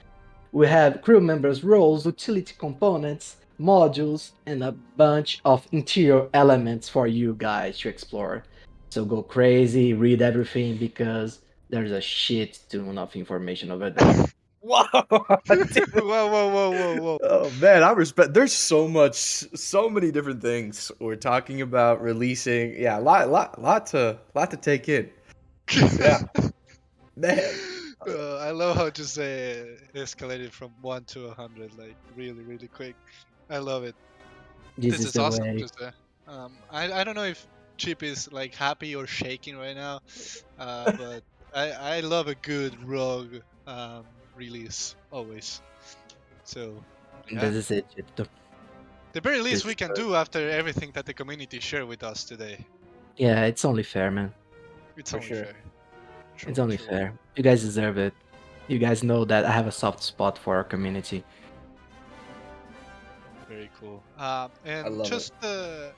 We have crew members' roles, utility components, modules, and a bunch of interior elements for you guys to explore. So go crazy, read everything, because there's a shit ton of information over there. Whoa. Whoa. Oh man, I respect. There's so many different things we're talking about releasing. Yeah, lot to take in. Yeah, man. I love how just escalated from 1 to 100, like really quick. I love it. This is is the awesome. way. Just I don't know if Chip is like happy or shaking right now, but I love a good rogue release always. So yeah. This is it, Chipto. The very least This we is can good. do after everything that the community shared with us today. Yeah, it's only fair, man. It's only fair. It's only fair. You guys deserve it. You guys know that I have a soft spot for our community. Very cool. I And love just a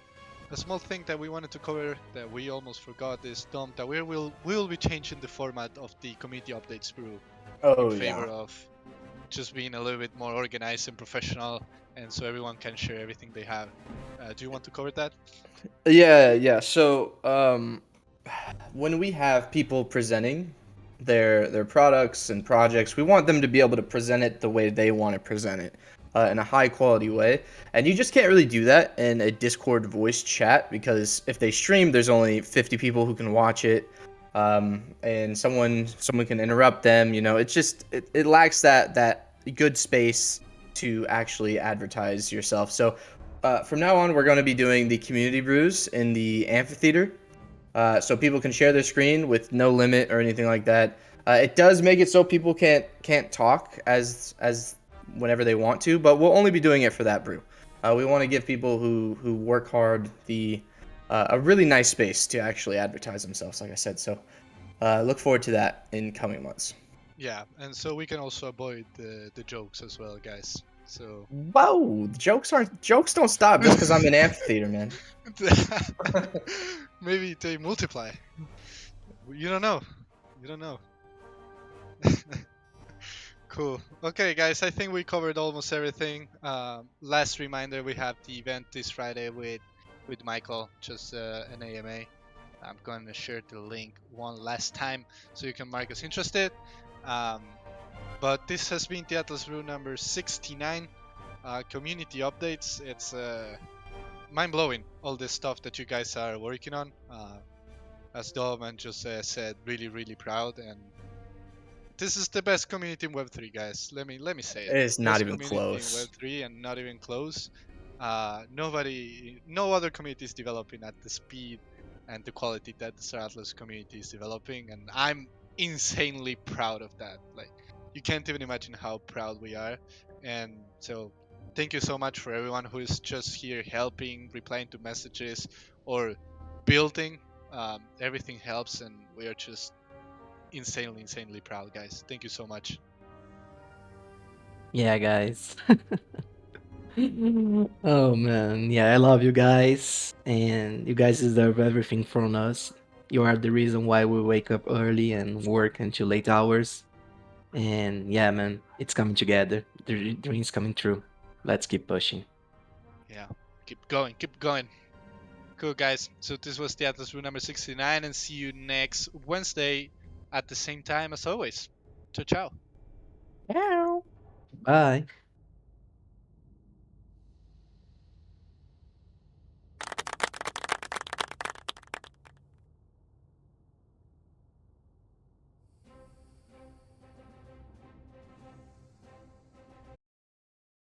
small thing that we wanted to cover that we almost forgot is, Dom, that we will be changing the format of the community updates Brew in favor of just being a little bit more organized and professional, and so everyone can share everything they have. Do you want to cover that? Yeah. So when we have people presenting, their products and projects. We want them to be able to present it the way they want to present it, in a high quality way. And you just can't really do that in a Discord voice chat, because if they stream, there's only 50 people who can watch it, and someone can interrupt them. You know, it lacks that good space to actually advertise yourself. So from now on, we're going to be doing the community brews in the amphitheater, so people can share their screen with no limit or anything like that. It does make it so people can't talk as whenever they want to, but we'll only be doing it for that brew. We want to give people who work hard a really nice space to actually advertise themselves, like I said. So look forward to that in coming months. Yeah, and so we can also avoid the jokes as well, guys. So Whoa, jokes don't stop just because I'm in amphitheater, man. maybe they multiply. You don't know. Cool. Okay, guys, I think we covered almost everything. Last reminder: we have the event this Friday with Michael, just an AMA. I'm going to share the link one last time so you can mark us interested. But this has been the Atlas Brew number 69. Community updates. It's mind-blowing, all this stuff that you guys are working on. As Dolman just said, really, really proud. And this is the best community in Web3, guys. Let me say it. It's not Best even community in close. Web3 and not even close. No other community is developing at the speed and the quality that the Star Atlas community is developing, and I'm insanely proud of that. Like, you can't even imagine how proud we are. And so, thank you so much for everyone who is just here helping, replying to messages, or building. Everything helps, and we are just insanely proud, guys. Thank you so much. Yeah, guys. Oh man, yeah, I love you guys, and you guys deserve everything from us. You are the reason why we wake up early and work until late hours. And yeah, man, it's coming together. The dream's coming true. Let's keep pushing. Yeah, keep going. Cool, guys. So this was the Atlas Brew number 69, and see you next Wednesday at the same time as always. Ciao, ciao. Bye.